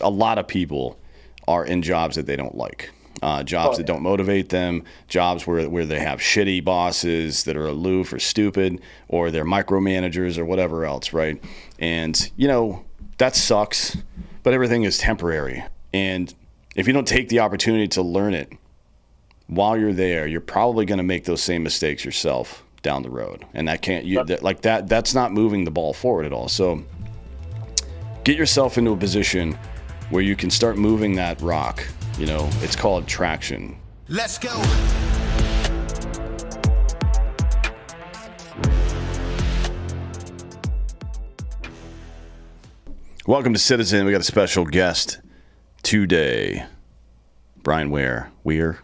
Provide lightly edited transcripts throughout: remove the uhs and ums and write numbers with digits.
A lot of people are in jobs that they don't like. Jobs that don't motivate them, jobs where they have shitty bosses that are aloof or stupid, or they're micromanagers or whatever else, right? And, that sucks, but everything is temporary. And if you don't take the opportunity to learn it while you're there, you're probably going to make those same mistakes yourself down the road. And that's not moving the ball forward at all. So get yourself into a position where you can start moving that rock. It's called traction. Let's go. Welcome to Citizen. We got a special guest today. Brian Ware. Where?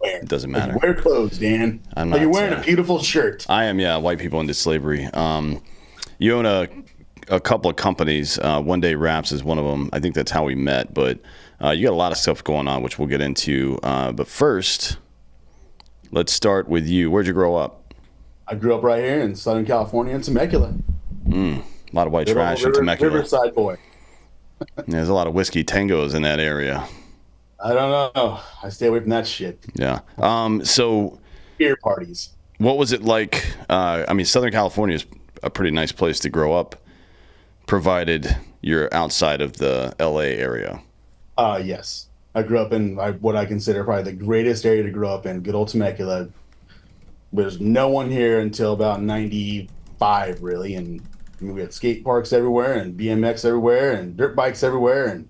It doesn't matter. Wear clothes, Dan. You're wearing a beautiful shirt. I am, yeah. White people into slavery. You own a couple of companies. One Day Wraps is one of them. I think that's how we met, but you got a lot of stuff going on, which we'll get into. But first, let's start with you. Where'd you grow up? I grew up right here in Southern California in Temecula. A lot of white trash in Temecula. Riverside boy. There's a lot of whiskey tangos in that area. I don't know. I stay away from that shit. Yeah. So beer parties. What was it like? Southern California is a pretty nice place to grow up, provided you're outside of the LA area. Yes. I grew up in what I consider probably the greatest area to grow up in, good old Temecula. There's no one here until about 95, really. And we had skate parks everywhere and BMX everywhere and dirt bikes everywhere. And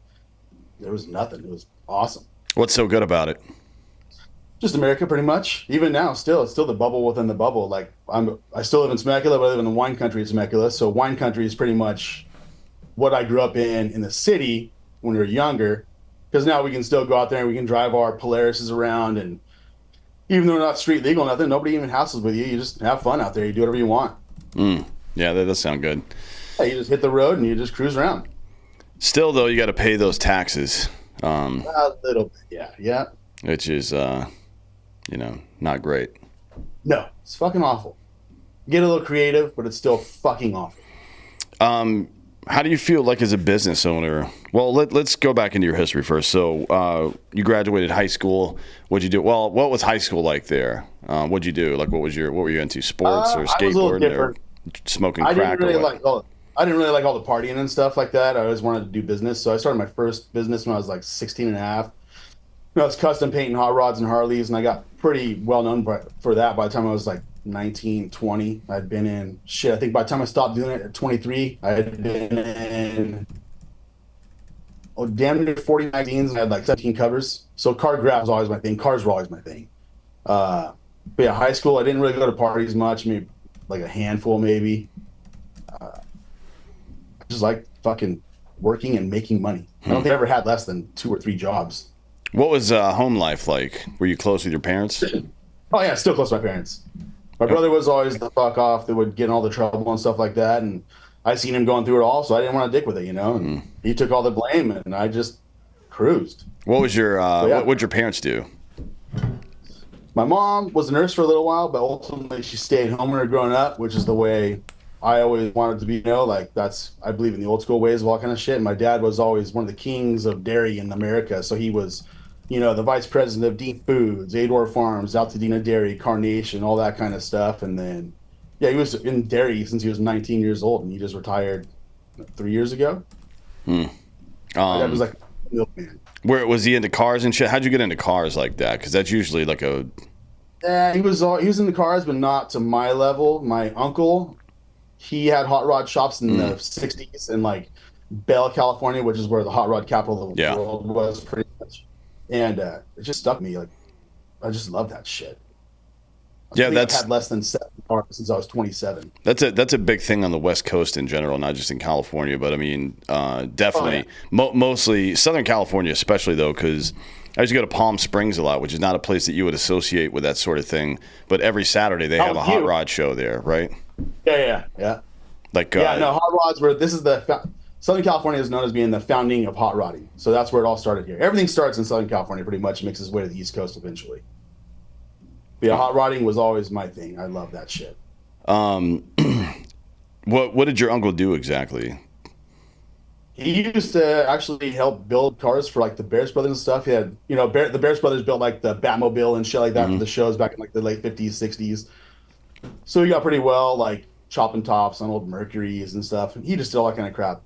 there was nothing. It was awesome. What's so good about it? Just America, pretty much. Even now, it's still the bubble within the bubble. Like I still live in Temecula, but I live in the wine country of Temecula. So wine country is pretty much what I grew up in the city when we were younger. Because now we can still go out there and we can drive our Polarises around, and even though we're not street legal, nothing, nobody even hassles with you. You just have fun out there. You do whatever you want. Yeah, that does sound good. Yeah, you just hit the road and you just cruise around. Still, though, you got to pay those taxes. A little bit, yeah. Which is, not great. No, it's fucking awful. Get a little creative, but it's still fucking awful. How do you feel like as a business owner? Well, let's go back into your history first. So you graduated high school. What'd you do? Well, what was high school like there? What'd you do? Like, what were you into? Sports or skateboarding or smoking crack? I didn't really like all the partying and stuff like that. I always wanted to do business. So I started my first business when I was like 16 and a half. I was custom painting hot rods and Harleys, and I got pretty well known for that by the time I was like 19, 20. I'd been in I think by the time I stopped doing it at 23, I had been in damn near 40 magazines, and I had like 17 covers. So car grab was always my thing. Cars were always my thing. But yeah, high school, I didn't really go to parties much. Maybe like a handful, maybe. I just like fucking working and making money. I don't think I ever had less than 2 or 3 jobs. What was home life like? Were you close with your parents? Oh yeah, still close to my parents. My brother was always the fuck off that would get in all the trouble and stuff like that, and I seen him going through it all, so I didn't want to dick with it, and he took all the blame, and I just cruised. What was your what'd your parents do? My mom was a nurse for a little while, but ultimately she stayed home when we were growing up, which is the way I always wanted to be. I believe in the old school ways of all kind of shit. And my dad was always one of the kings of dairy in America, so he was the vice president of Dean Foods, Ador Farms, Altadena Dairy, Carnation, all that kind of stuff. And then, he was in dairy since he was 19 years old, and he just retired 3 years ago. My dad was like a milkman. Where was he into cars and shit? How'd you get into cars like that? Because that's usually like a. He was into cars, but not to my level. My uncle, he had hot rod shops in the 60s in like Bell, California, which is where the hot rod capital of the world was, pretty much. And it just stuck me. Like, I just love that shit. I've had less than 7 cars since I was 27. That's a big thing on the West Coast in general, not just in California, but I mean, definitely mostly Southern California, especially though, because I used to go to Palm Springs a lot, which is not a place that you would associate with that sort of thing. But every Saturday they have a hot rod show there, right? Yeah. Hot rods were. This is Southern California is known as being the founding of hot rodding. So that's where it all started here. Everything starts in Southern California, pretty much, makes its way to the East Coast eventually. But yeah, hot rodding was always my thing. I love that shit. What did your uncle do exactly? He used to actually help build cars for like the Bears Brothers and stuff. He had, the Bears Brothers built like the Batmobile and shit like that for Hmm. the shows back in like the late 50s, 60s. So he got pretty well, like chopping tops on old Mercuries and stuff. He just did all that kind of crap,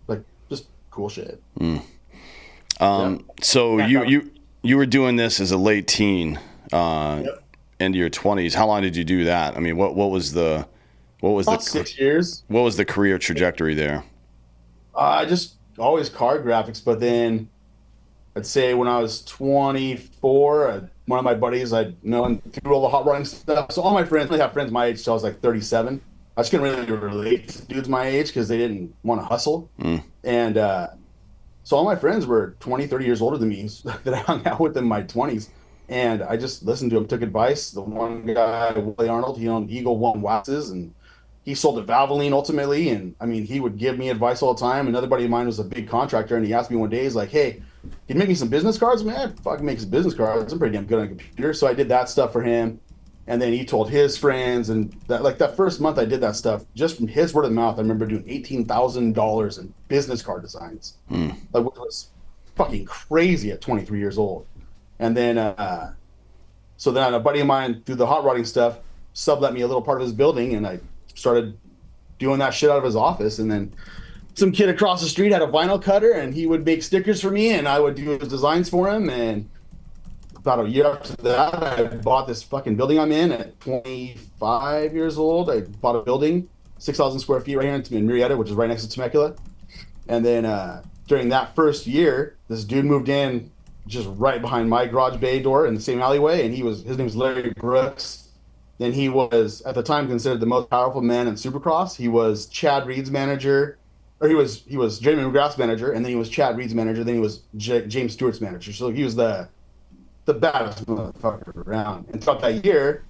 like just cool shit. Yeah. So Yeah. you were doing this as a late teen, Yep. into your 20s. How long did you do that? I mean, what was the what was About the 6 years. what was the career trajectory there? I just always car graphics, but then I'd say when I was 24, one of my buddies I'd known through all the hot running stuff. So all my friends, I have friends my age till I was like 37. I just couldn't really relate to dudes my age because they didn't want to hustle. Mm, And so all my friends were 20, 30 years older than me that I hung out with in my 20s. And I just listened to them, took advice. The one guy, Willie Arnold, he owned Eagle One Waxes and he sold to Valvoline ultimately. And I mean, he would give me advice all the time. Another buddy of mine was a big contractor and he asked me one day, he's like, hey, can you make me some business cards? Man, I fucking make some business cards. I'm pretty damn good on a computer. So I did that stuff for him. And then he told his friends, and that like that first month I did that stuff, just from his word of mouth, I remember doing $18,000 in business card designs, mm, like which was fucking crazy at 23 years old. And then, so then a buddy of mine through the hot rodding stuff sublet me a little part of his building, and I started doing that shit out of his office. And then some kid across the street had a vinyl cutter, and he would make stickers for me, and I would do his designs for him. And about a year after that, I bought this fucking building I'm in at 25 years old. I bought a building, 6,000 square feet right here in Marietta, which is right next to Temecula. And then during that first year, this dude moved in just right behind my garage bay door in the same alleyway, and his name was Larry Brooks. And he was at the time considered the most powerful man in Supercross. He was Chad Reed's manager, or he was Jamie McGrath's manager, and then he was Chad Reed's manager, then he was James Stewart's manager. So he was the baddest motherfucker around. And throughout that year,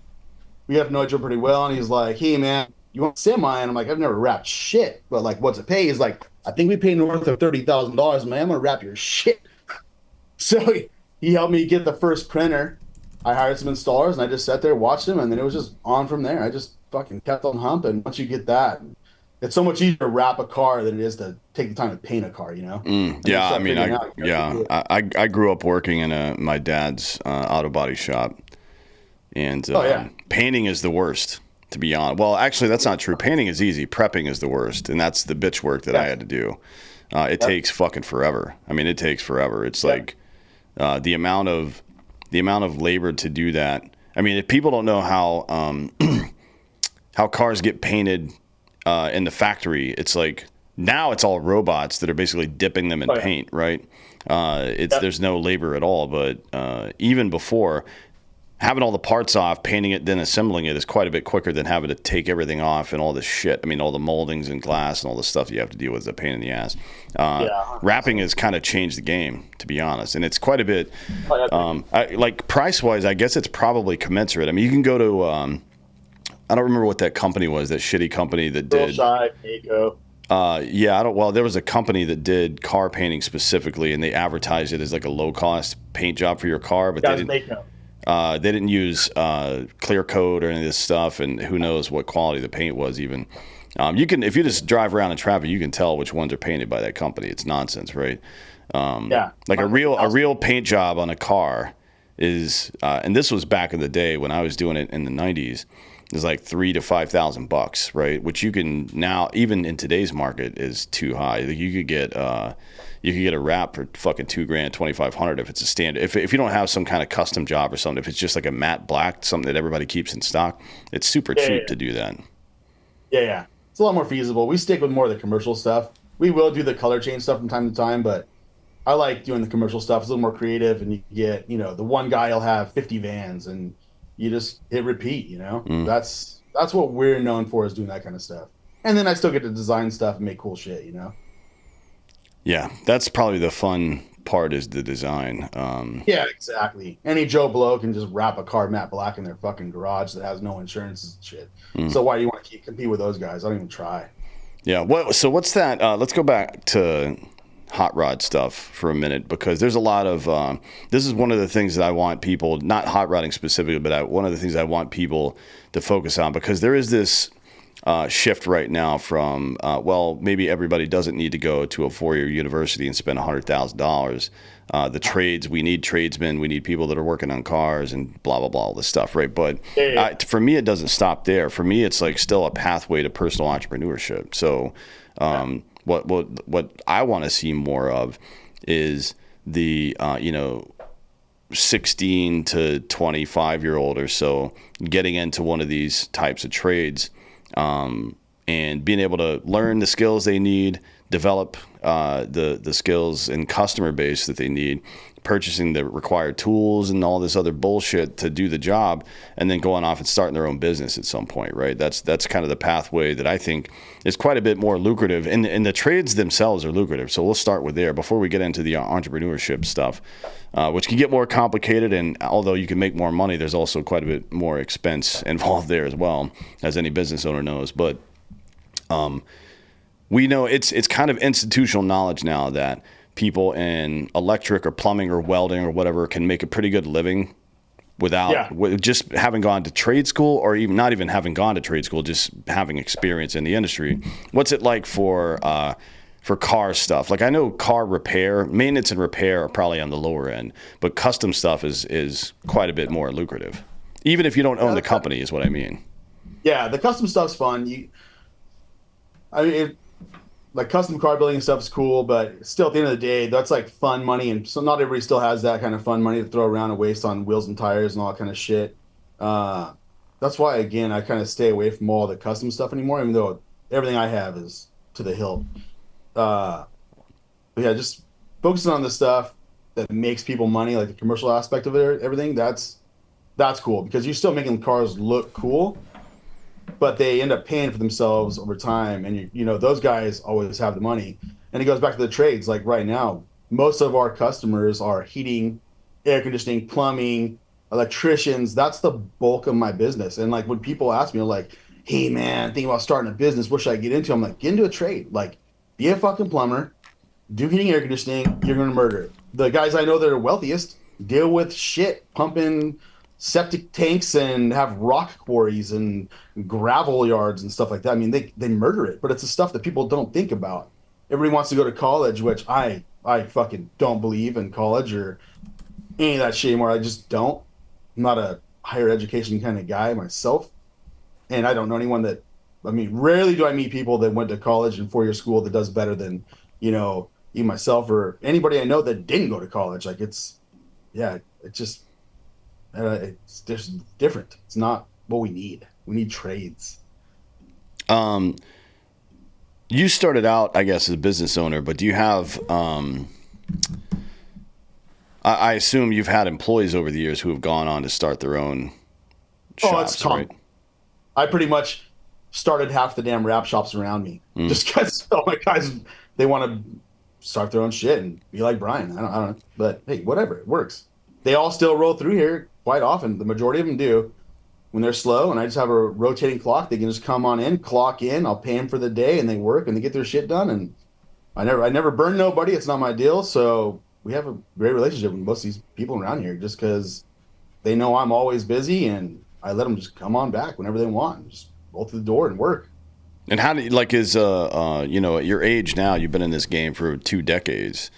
we got to know each other pretty well. And he's like, "Hey man, you want semi?" And I'm like, "I've never wrapped shit, but like, what's it pay?" He's like, "I think we pay north of $30,000, man. I'm gonna wrap your shit." So he helped me get the first printer. I hired some installers, and I just sat there, watched them, and then it was just on from there. I just fucking kept on humping. Once you get that, it's so much easier to wrap a car than it is to take the time to paint a car. mm. And you Yeah, I start mean, figuring out, you gotta do it. I grew up working in my dad's auto body shop, and Oh yeah, painting is the worst. To be honest, well, actually, that's not true. Painting is easy. Prepping is the worst, and that's the bitch work that I yeah, had to do. It yeah, takes fucking forever. I mean, it takes forever. It's yeah. like the amount of labor to do that. I mean, if people don't know how cars get painted in the factory, it's like now it's all robots that are basically dipping them in Oh yeah, paint, right? It's yeah, there's no labor at all. But even before having all the parts off, painting it, then assembling it is quite a bit quicker than having to take everything off and all this shit. I mean, all the moldings and glass and all the stuff you have to deal with is a pain in the ass. yeah. Wrapping has kind of changed the game, to be honest, and it's quite a bit. Oh, yeah. Like price wise, I guess it's probably commensurate. I mean, you can go to I don't remember what that company was, that shitty company that Real did. shy, Mako. Yeah, I don't. Well, there was a company that did car painting specifically, and they advertised it as like a low cost paint job for your car, but Guys, Mako. they didn't use clear coat or any of this stuff, and who knows what quality the paint was even. You can, if you just drive around in traffic, you can tell which ones are painted by that company. It's nonsense, right? Yeah. Like a real paint job on a car is, and this was back in the day when I was doing it in the '90s. Is like $3,000 to $5,000, right? Which you can now, even in today's market, is too high. Like you could get a wrap for fucking $2,000, 2,500 if it's a standard. If you don't have some kind of custom job or something, if it's just like a matte black, something that everybody keeps in stock, it's super Yeah, cheap yeah, to do that. yeah, yeah. It's a lot more feasible. We stick with more of the commercial stuff. We will do the color change stuff from time to time, but I like doing the commercial stuff. It's a little more creative, and you get, the one guy will have 50 vans, and you just hit repeat. Mm. That's what we're known for, is doing that kind of stuff. And then I still get to design stuff and make cool shit. Yeah, that's probably the fun part, is the design. Yeah, exactly. Any Joe Blow can just wrap a car matte black in their fucking garage that has no insurance and shit. Mm. So why do you want to compete with those guys? I don't even try. Yeah. So what's that? Let's go back to hot rod stuff for a minute, because there's a lot of this is one of the things that I want people, not hot rodding specifically, but one of the things I want people to focus on, because there is this shift right now from, well, maybe everybody doesn't need to go to a 4-year university and spend $100,000. The trades, we need tradesmen, we need people that are working on cars and blah, blah, blah, all this stuff, right? But for me, it doesn't stop there. For me, it's like still a pathway to personal entrepreneurship. So what I want to see more of is the, 16 to 25-year-old or so getting into one of these types of trades, and being able to learn the skills they need, develop the skills and customer base that they need, purchasing the required tools and all this other bullshit to do the job, and then going off and starting their own business at some point, right? That's kind of the pathway that I think is quite a bit more lucrative, and the trades themselves are lucrative. So we'll start with there before we get into the entrepreneurship stuff, which can get more complicated, and although you can make more money, there's also quite a bit more expense involved there as well, as any business owner knows. But we know it's kind of institutional knowledge now that people in electric or plumbing or welding or whatever can make a pretty good living without just having gone to trade school, or even not even having gone to trade school, just having experience in the industry. What's it like for car stuff? Like, I know car repair, maintenance and repair are probably on the lower end, but custom stuff is quite a bit more lucrative, even if you don't own the company, is what I mean. Yeah, the custom stuff's fun. Like custom car building stuff is cool, but still at the end of the day, that's like fun money. And so not everybody still has that kind of fun money to throw around and waste on wheels and tires and all that kind of shit. That's why, again, I kind of stay away from all the custom stuff anymore, even though everything I have is to the hilt. But yeah, just focusing on the stuff that makes people money, like the commercial aspect of it, everything, that's cool, because you're still making cars look cool, but they end up paying for themselves over time. And those guys always have the money. And it goes back to the trades. Like right now, most of our customers are heating, air conditioning, plumbing, electricians. That's the bulk of my business. And like when people ask me like, hey man, thinking about starting a business, what should I get into? I'm like, get into a trade. Like, be a fucking plumber, do heating, air conditioning, you're going to murder it. The guys I know that are wealthiest deal with shit, pumping septic tanks and have rock quarries and gravel yards and stuff like that. I mean, they murder it, but it's the stuff that people don't think about. Everybody wants to go to college, which I fucking don't believe in college or any of that shit anymore. I just don't. I'm not a higher education kind of guy myself. And I don't know anyone that, rarely do I meet people that went to college and 4-year school that does better than, even myself or anybody I know that didn't go to college. Like it's just different. It's not what we need. We need trades. You started out, I guess, as a business owner, but do you have, I assume you've had employees over the years who have gone on to start their own shops, right? I pretty much started half the damn wrap shops around me just because all my guys, they want to start their own shit and be like Brian. I don't know. But hey, whatever. It works. They all still roll through here quite often. The majority of them do. When they're slow and I just have a rotating clock, they can just come on in, clock in. I'll pay them for the day and they work and they get their shit done. And I never burn nobody. It's not my deal. So we have a great relationship with most of these people around here just because they know I'm always busy and I let them just come on back whenever they want. Just roll through the door and work. And how do you, like, at your age now, you've been in this game for 2 decades.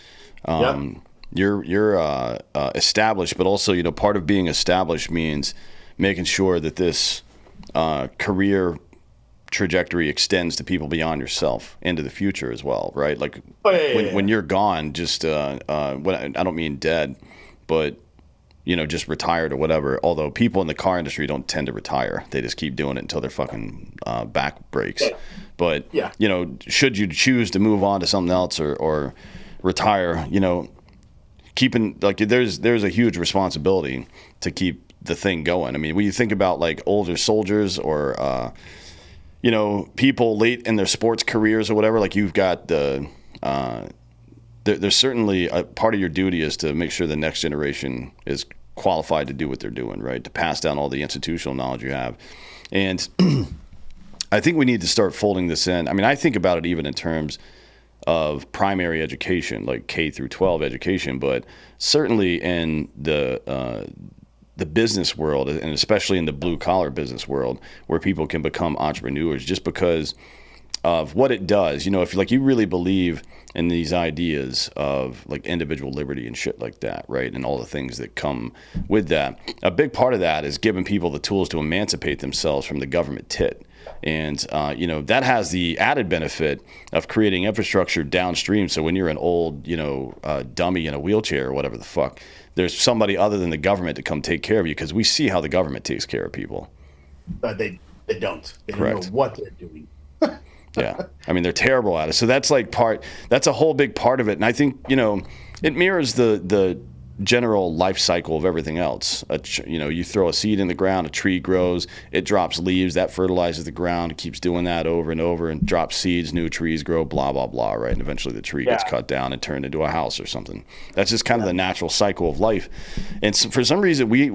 You're established, but also, part of being established means making sure that this career trajectory extends to people beyond yourself into the future as well, right? Like when you're gone, just I don't mean dead, but just retired or whatever. Although people in the car industry don't tend to retire, they just keep doing it until their fucking back breaks. But should you choose to move on to something else or retire, keeping like there's a huge responsibility to keep the thing going. I mean, when you think about like older soldiers or people late in their sports careers or whatever, like you've got there's certainly a part of your duty is to make sure the next generation is qualified to do what they're doing, right? To pass down all the institutional knowledge you have. And I think we need to start folding this in. I mean, I think about it even in terms of primary education, like K through 12 education, but certainly in the the business world, and especially in the blue collar business world, where people can become entrepreneurs just because of what it does. You know, if like you really believe in these ideas of like individual liberty and shit like that, right? And all the things that come with that. A big part of that is giving people the tools to emancipate themselves from the government tit. And, you know, that has the added benefit of creating infrastructure downstream. So when you're an old, you know, dummy in a wheelchair or whatever the fuck, there's somebody other than the government to come take care of you, because we see how the government takes care of people. They don't. They Correct. don't know what they're doing. Yeah. I mean, they're terrible at it. So that's like that's a whole big part of it. And I think, you know, it mirrors the general life cycle of everything else. You know, you throw a seed in the ground, a tree grows, it drops leaves, that fertilizes the ground, it keeps doing that over and over, and drops seeds, new trees grow, blah, blah, blah, right? And eventually the tree gets cut down and turned into a house or something. That's just kind of the natural cycle of life. And so for some reason, we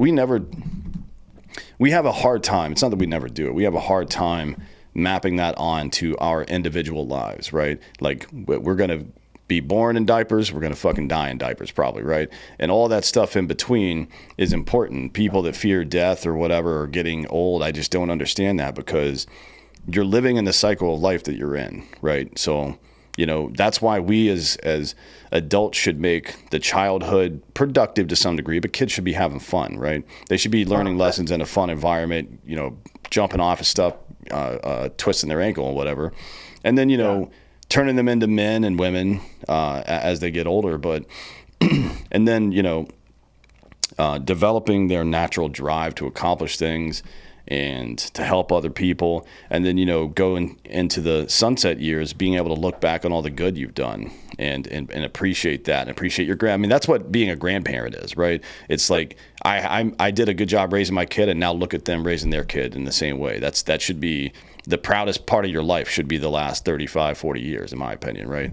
have a hard time. It's not that we never do it. We have a hard time mapping that on to our individual lives, right? Like, we're going to be born in diapers, we're going to fucking die in diapers probably, right? And all that stuff in between is important. People that fear death or whatever or getting old, I just don't understand that, because you're living in the cycle of life that you're in, right? So, you know, that's why we as adults should make the childhood productive to some degree, but kids should be having fun, right? They should be learning lessons in a fun environment, you know, jumping off of stuff, twisting their ankle or whatever. And then, you know, turning them into men and women as they get older. But, and then, you know, developing their natural drive to accomplish things and to help other people. And then, you know, going into the sunset years, being able to look back on all the good you've done and appreciate that and appreciate your I mean, that's what being a grandparent is, right? It's like, I did a good job raising my kid, and now look at them raising their kid in the same way. That should be the proudest part of your life, should be the last 35, 40 years, in my opinion, right?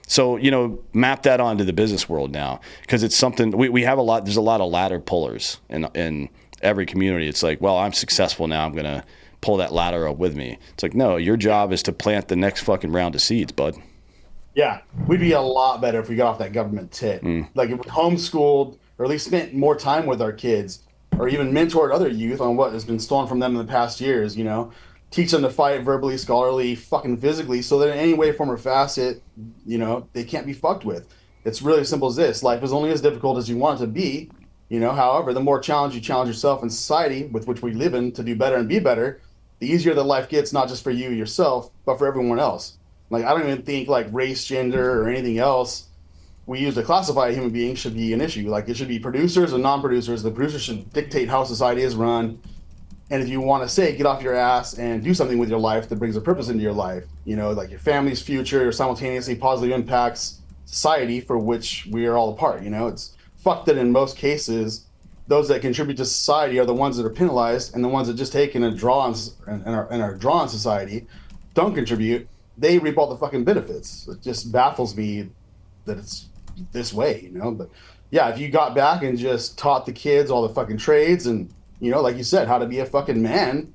So, you know, map that onto the business world now, because it's something we have there's a lot of ladder pullers in every community. It's like, well, I'm successful now, I'm going to pull that ladder up with me. It's like, no, your job is to plant the next fucking round of seeds, bud. Yeah, we'd be a lot better if we got off that government tit. Like, if we homeschooled, or at least spent more time with our kids, or even mentored other youth on what has been stolen from them in the past years, you know, teach them to fight verbally, scholarly, fucking physically, so that in any way, form, or facet, you know, they can't be fucked with. It's really as simple as this. Life is only as difficult as you want it to be, you know. However, the more you challenge yourself in society with which we live in to do better and be better, the easier that life gets, not just for you yourself, but for everyone else. Like, I don't even think like race, gender, or anything else we use to classify a human being should be an issue. Like, it should be producers and non-producers. The producers should dictate how society is run. And if you want to say, get off your ass and do something with your life that brings a purpose into your life, you know, like your family's future, or simultaneously positively impacts society for which we are all a part. You know, it's fucked that in most cases, those that contribute to society are the ones that are penalized, and the ones that just take and are drawn society don't contribute. They reap all the fucking benefits. It just baffles me that it's this way, you know. But yeah, if you got back and just taught the kids all the fucking trades and, you know, like you said, how to be a fucking man,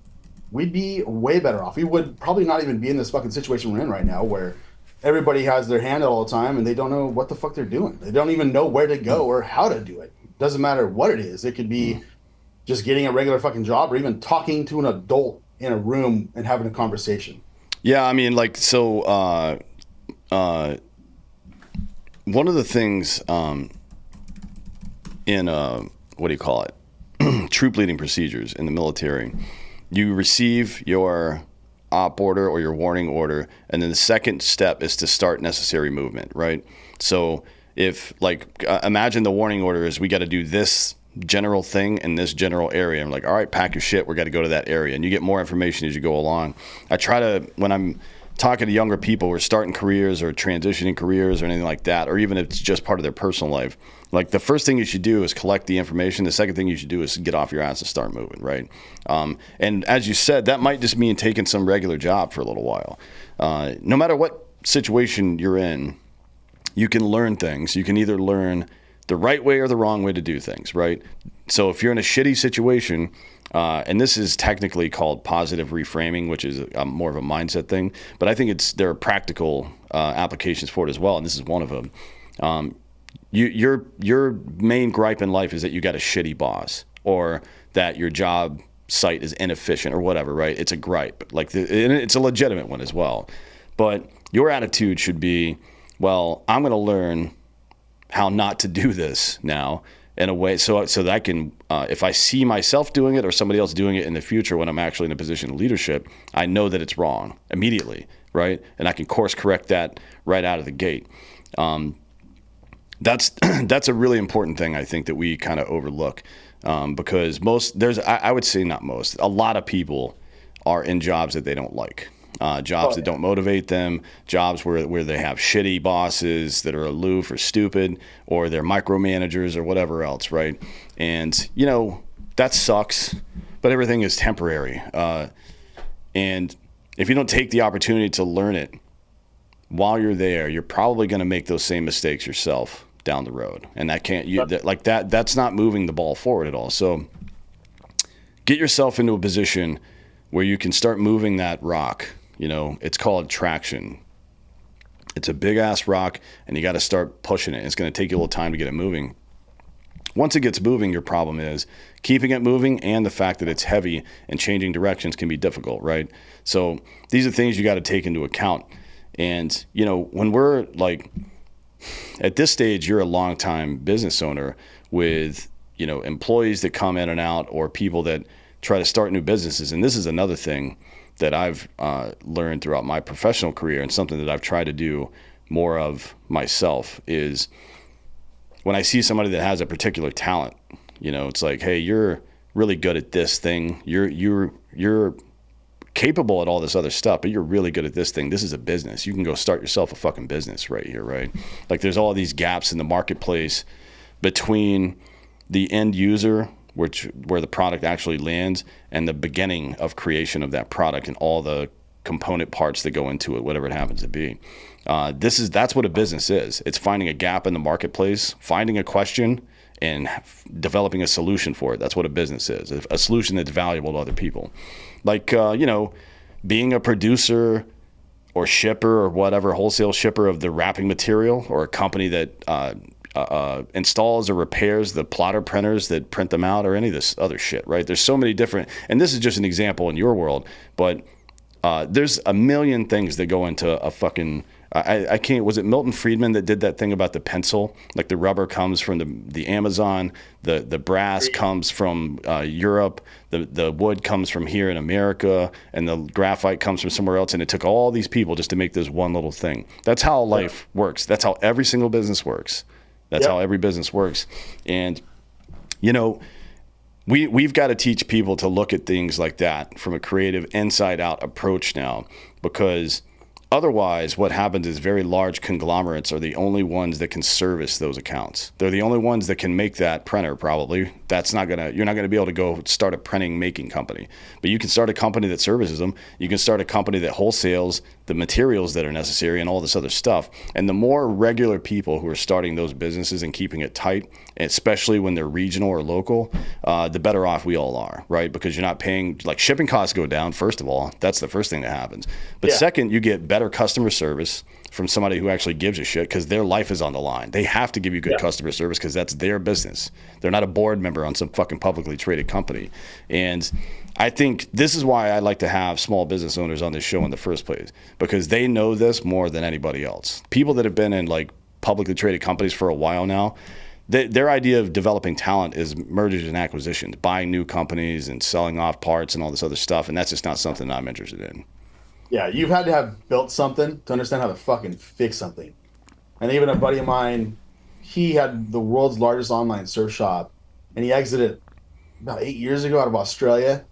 we'd be way better off. We would probably not even be in this fucking situation we're in right now, where everybody has their hand out all the time and they don't know what the fuck they're doing. They don't even know where to go or how to do it. Doesn't matter what it is. It could be just getting a regular fucking job, or even talking to an adult in a room and having a conversation. Yeah, I mean, like, so one of the things in what do you call it? Troop leading procedures in the military, you receive your op order or your warning order, and then the second step is to start necessary movement, right? So if, like, imagine the warning order is, we got to do this general thing in this general area. I'm like, all right, pack your shit, we got to go to that area. And you get more information as you go along. I try to, when I'm talking to younger people who are starting careers or transitioning careers or anything like that, or even if it's just part of their personal life, like, the first thing you should do is collect the information. The second thing you should do is get off your ass and start moving, right? And as you said, that might just mean taking some regular job for a little while. No matter what situation you're in, you can learn things. You can either learn the right way or the wrong way to do things, right? So if you're in a shitty situation, and this is technically called positive reframing, which is more of a mindset thing, but I think there are practical applications for it as well, and this is one of them. Your main gripe in life is that you got a shitty boss. or that your job site is inefficient or whatever, right? It's a gripe. Like and it's a legitimate one as well. But your attitude should be, well, I'm going to learn how not to do this now in a way so that I can, if I see myself doing it or somebody else doing it in the future when I'm actually in a position of leadership, I know that it's wrong immediately, right? And I can course correct that right out of the gate. That's a really important thing, I think, that we kind of overlook, because I would say not most, a lot of people are in jobs that they don't like. Jobs that don't motivate them, jobs where they have shitty bosses that are aloof or stupid, or they're micromanagers or whatever else, right? And, that sucks, but everything is temporary. And if you don't take the opportunity to learn it while you're there, you're probably going to make those same mistakes yourself down the road. And that's not moving the ball forward at all. So get yourself into a position where you can start moving that rock. It's called traction. It's a big ass rock, and you got to start pushing it. It's going to take you a little time to get it moving. Once it gets moving, your problem is keeping it moving, and the fact that it's heavy and changing directions can be difficult, right? So these are things you got to take into account. And, when we're like, at this stage, you're a long-time business owner with, employees that come in and out, or people that try to start new businesses. And this is another thing that I've learned throughout my professional career, and something that I've tried to do more of myself, is when I see somebody that has a particular talent, it's like, hey, you're really good at this thing. You're capable at all this other stuff, but you're really good at this thing. This is a business. You can go start yourself a fucking business right here, right? Like, there's all these gaps in the marketplace between the end user, where the product actually lands, and the beginning of creation of that product and all the component parts that go into it, whatever it happens to be. That's what a business is. It's finding a gap in the marketplace, finding a question, and developing a solution for it. That's what a business is. A solution that's valuable to other people. Like, being a producer or shipper or whatever, wholesale shipper of the wrapping material, or a company that installs or repairs the plotter printers that print them out, or any of this other shit, right? There's so many different, and this is just an example in your world, but there's a million things that go into a fucking, I can't, was it Milton Friedman that did that thing about the pencil? Like, the rubber comes from the Amazon, the brass comes from Europe, the wood comes from here in America, and the graphite comes from somewhere else. And it took all these people just to make this one little thing. That's how life works. That's how every single business works. That's how every business works. And, we've got to teach people to look at things like that from a creative, inside-out approach now, because otherwise what happens is very large conglomerates are the only ones that can service those accounts. They're the only ones that can make that printer, probably. You're not gonna be able to go start a printing making company. But you can start a company that services them. You can start a company that wholesales the materials that are necessary and all this other stuff. And the more regular people who are starting those businesses and keeping it tight, especially when they're regional or local, the better off we all are, right? Because you're not paying, like, shipping costs go down, first of all. That's the first thing that happens. But second, you get better customer service from somebody who actually gives a shit, because their life is on the line. They have to give you good customer service, because that's their business. They're not a board member on some fucking publicly traded company. And I think this is why I like to have small business owners on this show in the first place, because they know this more than anybody else. People that have been in, like, publicly traded companies for a while now, their idea of developing talent is mergers and acquisitions, buying new companies and selling off parts and all this other stuff. And that's just not something that I'm interested in. Yeah, you've had to have built something to understand how to fucking fix something. And even a buddy of mine, he had the world's largest online surf shop, and he exited about 8 years ago out of Australia.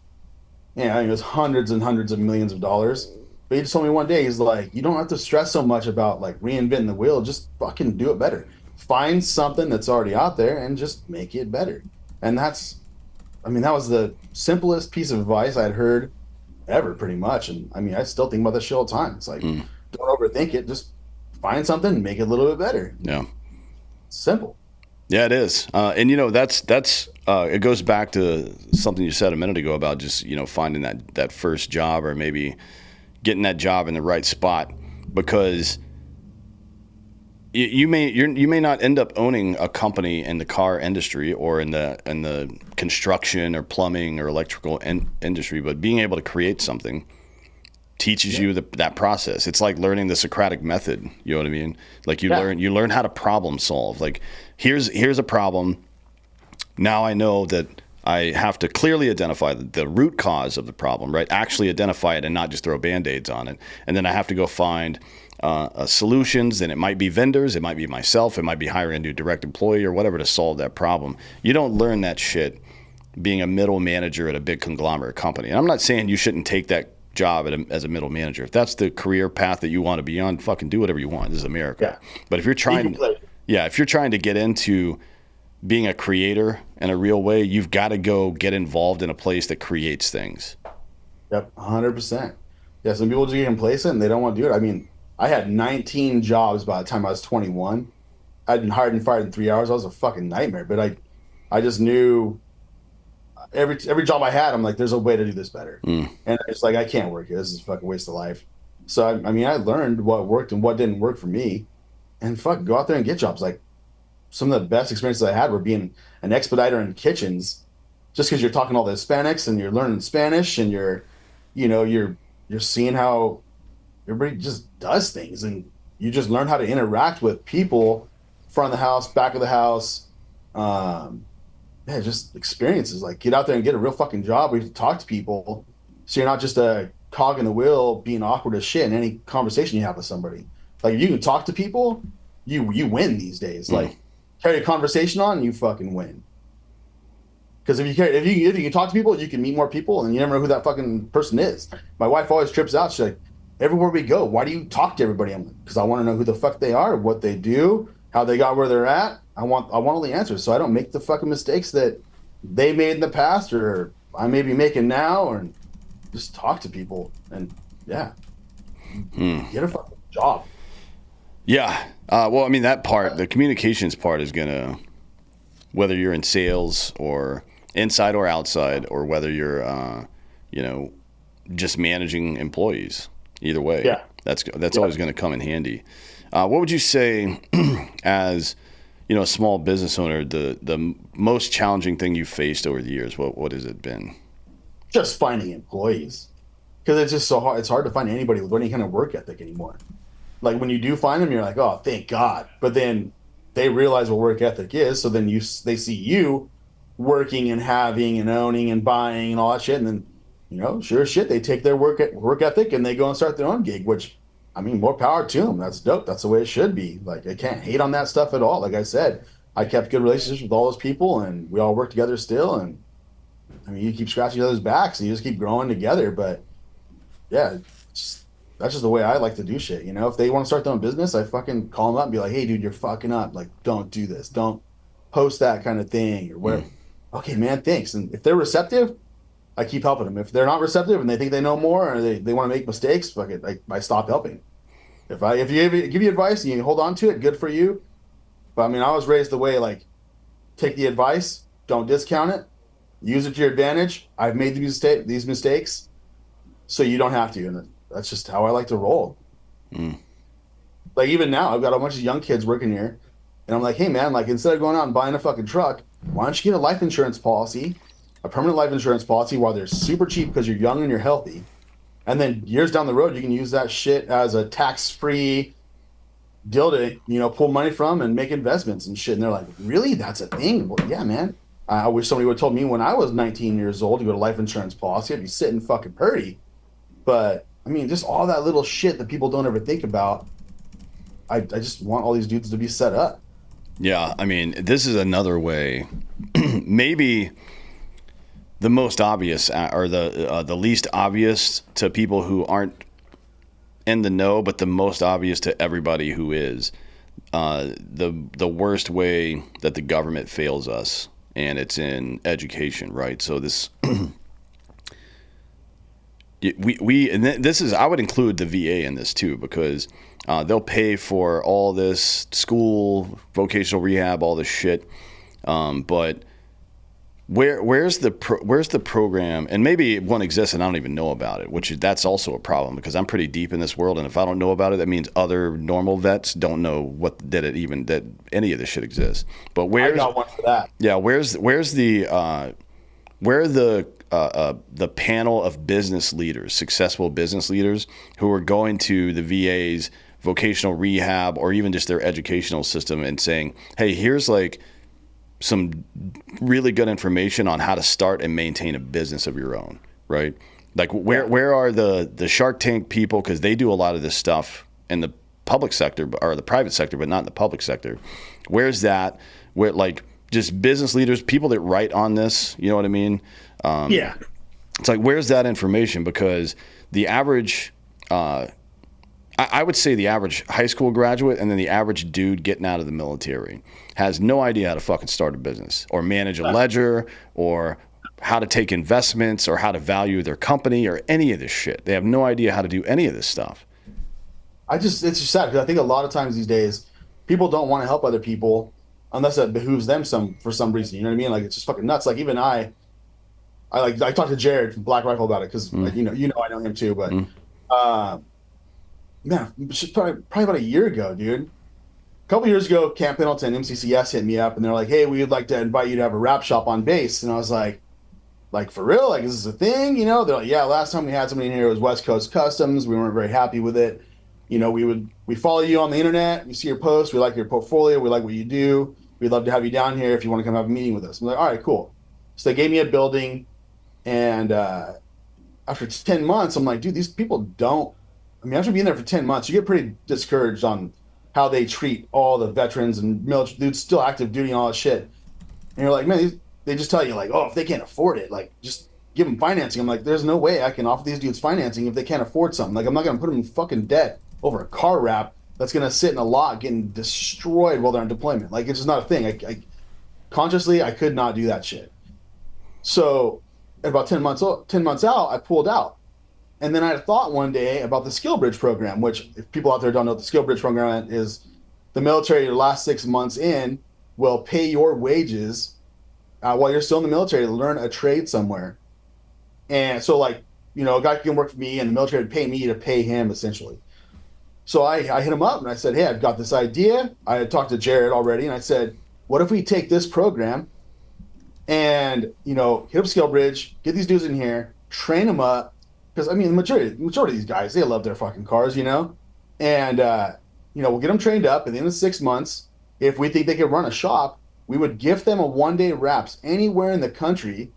Yeah, I think it was hundreds and hundreds of millions of dollars. But he just told me one day, he's like, you don't have to stress so much about, like, reinventing the wheel. Just fucking do it better. Find something that's already out there and just make it better. And that was the simplest piece of advice I'd heard ever, pretty much. And I mean, I still think about this shit all the time. It's like, don't overthink it. Just find something and make it a little bit better. Yeah. Simple. Yeah, it is. And that's it goes back to something you said a minute ago about just, finding that first job, or maybe getting that job in the right spot, because you may not end up owning a company in the car industry or in the construction or plumbing or electrical industry, but being able to create something teaches you that process. It's like learning the Socratic method. You know what I mean? Like you learn how to problem solve. Like here's a problem. Now I know that I have to clearly identify the root cause of the problem, right? Actually identify it and not just throw Band-Aids on it. And then I have to go find solutions, and it might be vendors, it might be myself, it might be hiring a new direct employee or whatever to solve that problem. You don't learn that shit being a middle manager at a big conglomerate company. And I'm not saying you shouldn't take that job as a middle manager. If that's the career path that you want to be on, fucking do whatever you want. This is America. Yeah. But if you're trying to get into being a creator in a real way, you've got to go get involved in a place that creates things. Yep, 100%. Yeah, some people just get complacent and they don't want to do it. I mean, I had 19 jobs by the time I was 21. I'd been hired and fired in 3 hours. I was a fucking nightmare. But I just knew every job I had, I'm like, there's a way to do this better. And it's like, I can't work here. This is a fucking waste of life. So, I mean, I learned what worked and what didn't work for me. And fuck, go out there and get jobs. Like, some of the best experiences I had were being an expediter in kitchens, just because you're talking to all the Hispanics and you're learning Spanish and you're seeing how everybody just does things, and you just learn how to interact with people, front of the house, back of the house. Just experiences. Like, get out there and get a real fucking job where you talk to people, so you're not just a cog in the wheel being awkward as shit in any conversation you have with somebody. Like, if you can talk to people, you win these days. Like, carry a conversation on, you fucking win. Because if you can talk to people, you can meet more people, and you never know who that fucking person is. My wife always trips out. She's like, everywhere we go, why do you talk to everybody? I'm like, because I want to know who the fuck they are, what they do, how they got where they're at. I want all the answers, so I don't make the fucking mistakes that they made in the past or I may be making now. Or just talk to people and get a fucking job. Yeah. Well, I mean, that part, the communications part is gonna, whether you're in sales or inside or outside, or whether you're just managing employees. Either way, that's always going to come in handy. What would you say, as a small business owner, the most challenging thing you faced over the years? What has it been? Just finding employees, because it's just so hard. It's hard to find anybody with any kind of work ethic anymore. Like, when you do find them, you're like, oh, thank God. But then they realize what work ethic is, so then they see you working and having and owning and buying and all that shit, and then, sure as shit, they take their work ethic and they go and start their own gig, which, I mean, more power to them. That's dope. That's the way it should be. Like, I can't hate on that stuff at all. Like I said, I kept good relationships with all those people, and we all work together still. And I mean, you keep scratching each other's backs and you just keep growing together. But yeah, that's just the way I like to do shit. If they want to start their own business, I fucking call them up and be like, hey, dude, you're fucking up. Like, don't do this. Don't post that kind of thing or whatever. Okay, man, thanks. And if they're receptive, I keep helping them. If they're not receptive and they think they know more or they want to make mistakes, fuck it, I stop helping. If you give you advice and you hold on to it, good for you. But I mean, I was raised the way, like, take the advice, don't discount it, use it to your advantage. I've made these mistakes, so you don't have to. And that's just how I like to roll. Like, even now, I've got a bunch of young kids working here, and I'm like, hey man, like, instead of going out and buying a fucking truck, why don't you get a life insurance policy, a permanent life insurance policy, while they're super cheap because you're young and you're healthy. And then years down the road, you can use that shit as a tax-free deal to, pull money from and make investments and shit. And they're like, really? That's a thing? Well, yeah, man. I wish somebody would have told me when I was 19 years old to go to life insurance policy. I'd be sitting fucking pretty. But, I mean, just all that little shit that people don't ever think about. I just want all these dudes to be set up. Yeah, I mean, this is another way. Maybe the most obvious, or the least obvious to people who aren't in the know, but the most obvious to everybody who is. The worst way that the government fails us, and it's in education, right? So this, this is, I would include the VA in this too, because they'll pay for all this school, vocational rehab, all this shit, but where's the program? And maybe one exists and I don't even know about it, that's also a problem because I'm pretty deep in this world, and if I don't know about it, that means other normal vets don't know that any of this shit exists. But I got one for that. Yeah, where's the panel of business leaders, successful business leaders who are going to the VA's vocational rehab or even just their educational system and saying, hey, here's like some really good information on how to start and maintain a business of your own, right? Like where are the Shark Tank people? Because they do a lot of this stuff in the public sector or the private sector, but not in the public sector. Where's that? Where like just business leaders, people that write on this, you know what I mean? Yeah. It's like, where's that information? Because the average, I would say the average high school graduate and then the average dude getting out of the military has no idea how to fucking start a business or manage a ledger or how to take investments or how to value their company or any of this shit. They have no idea how to do any of this stuff. It's just sad because I think a lot of times these days people don't want to help other people unless it behooves them for some reason. You know what I mean? Like, it's just fucking nuts. Like, even I talked to Jared from Black Rifle about it because like, I know him too, but man, probably about a year ago, dude. A couple years ago, Camp Pendleton, MCCS hit me up and they're like, hey, we'd like to invite you to have a wrap shop on base. And I was like, for real? Like, is this a thing? You know, they're like, yeah, last time we had somebody in here, it was West Coast Customs. We weren't very happy with it. You know, we follow you on the internet. We see your posts. We like your portfolio. We like what you do. We'd love to have you down here if you want to come have a meeting with us. I'm like, all right, cool. So they gave me a building. And after 10 months, I'm like, dude, these people don't. I mean, after being there for 10 months, you get pretty discouraged on how they treat all the veterans and military dudes still active duty and all that shit. And you're like, man, they just tell you, like, oh, if they can't afford it, like, just give them financing. I'm like, there's no way I can offer these dudes financing if they can't afford something. Like, I'm not going to put them in fucking debt over a car wrap that's going to sit in a lot getting destroyed while they're on deployment. Like, it's just not a thing. I consciously, I could not do that shit. So about 10 months out, I pulled out. And then I had a thought one day about the Skill Bridge program, which, if people out there don't know, the Skill Bridge program is the military, your last 6 months in, will pay your wages while you're still in the military to learn a trade somewhere. And so, like, you know, a guy can work for me and the military would pay me to pay him, essentially. So I hit him up and I said, hey, I've got this idea. I had talked to Jared already, and I said, what if we take this program and, you know, hit up Skill Bridge, get these dudes in here, train them up. Because, I mean, the majority of these guys, they love their fucking cars, you know? And, you know, we'll get them trained up at the end of 6 months. If we think they can run a shop, we would gift them a one-day wraps anywhere in the country.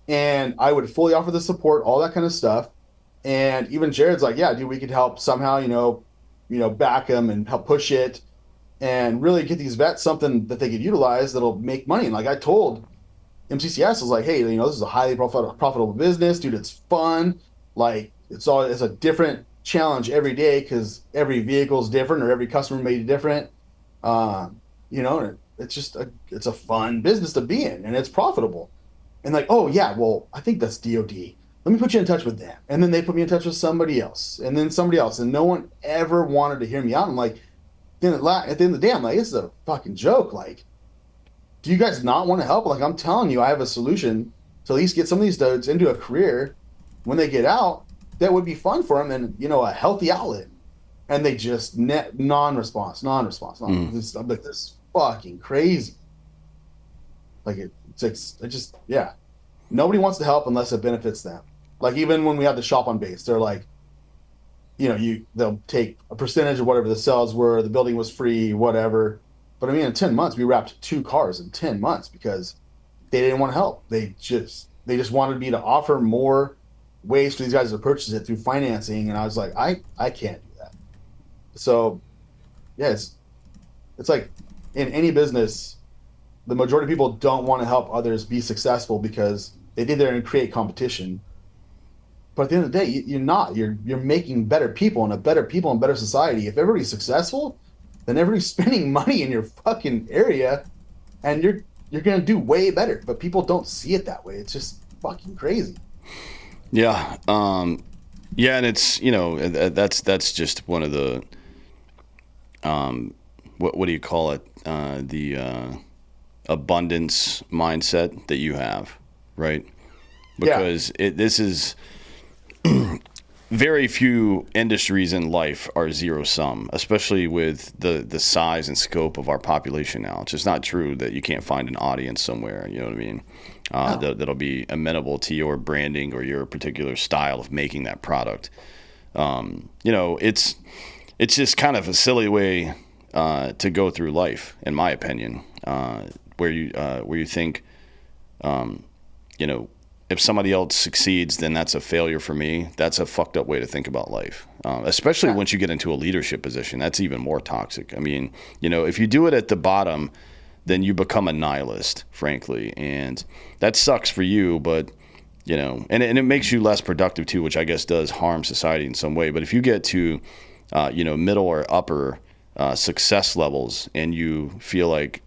And I would fully offer the support, all that kind of stuff. And even Jared's like, yeah, dude, we could help somehow, you know, back them and help push it and really get these vets something that they could utilize that'll make money. And like I told MCCS, I was like, hey, you know, this is a highly profitable business, dude. It's fun. Like, it's a different challenge every day because every vehicle is different or every customer may be different. You know, it's a fun business to be in and it's profitable. And like, oh yeah, well, I think that's DOD. Let me put you in touch with them. And then they put me in touch with somebody else and then somebody else. And no one ever wanted to hear me out. I'm like, then at the end of the day, I'm like, this is a fucking joke. Like, do you guys not want to help? Like, I'm telling you, I have a solution to at least get some of these dudes into a career when they get out that would be fun for them and, you know, a healthy outlet. And they just non-response. I'm like, this is fucking crazy. Like, yeah. Nobody wants to help unless it benefits them. Like, even when we had the shop on base, they're like, you know, they'll take a percentage of whatever the sales were, the building was free, whatever. But I mean, in 10 months, we wrapped 2 cars in 10 months because they didn't want to help. They just wanted me to offer more ways for these guys to purchase it through financing. And I was like, I can't do that. So, yeah, it's like in any business, the majority of people don't want to help others be successful because they think they're going to create competition. But at the end of the day, you're not. You're making better people and a better society. If everybody's successful, then everybody's spending money in your fucking area, and you're going to do way better. But people don't see it that way. It's just fucking crazy. Yeah. Yeah, and it's, you know, that's just one of the what do you call it? abundance mindset that you have, right? Yeah. Because this is very few industries in life are zero sum, especially with the size and scope of our population now. It's just not true that you can't find an audience somewhere. You know what I mean? No. That'll be amenable to your branding or your particular style of making that product. It's just kind of a silly way to go through life, in my opinion, where you think, you know, if somebody else succeeds, then that's a failure for me. That's a fucked up way to think about life, especially Yeah. once you get into a leadership position. That's even more toxic. I mean, if you do it at the bottom, then you become a nihilist, frankly, and that sucks for you. But and it makes you less productive too, which I guess does harm society in some way. But if you get to middle or upper success levels, and you feel like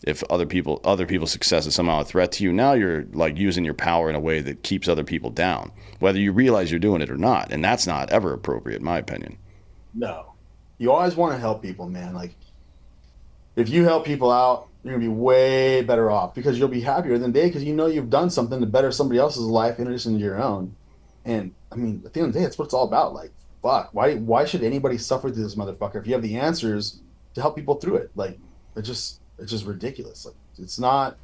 if other people's success is somehow a threat to you, now you're like using your power in a way that keeps other people down, whether you realize you're doing it or not, and that's not ever appropriate, in my opinion. No. You always want to help people, man. Like, if you help people out, you're gonna be way better off because you'll be happier than they because you know you've done something to better somebody else's life in addition to your own. And I mean, at the end of the day, that's what it's all about. Like, fuck, why should anybody suffer through this motherfucker if you have the answers to help people through it? Like, it's just ridiculous. Like, it's not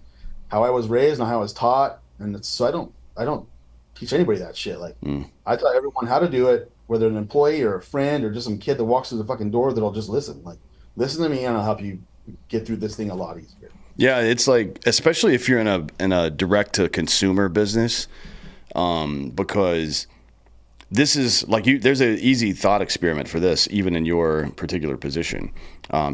how I was raised, not how I was taught, and so I don't teach anybody that shit. Like, Mm. I tell everyone how to do it, whether an employee or a friend or just some kid that walks through the fucking door that'll just listen. Like, listen to me and I'll help you get through this thing a lot easier. Yeah, it's like, especially if you're in a direct to consumer business, because this is like there's an easy thought experiment for this, even in your particular position.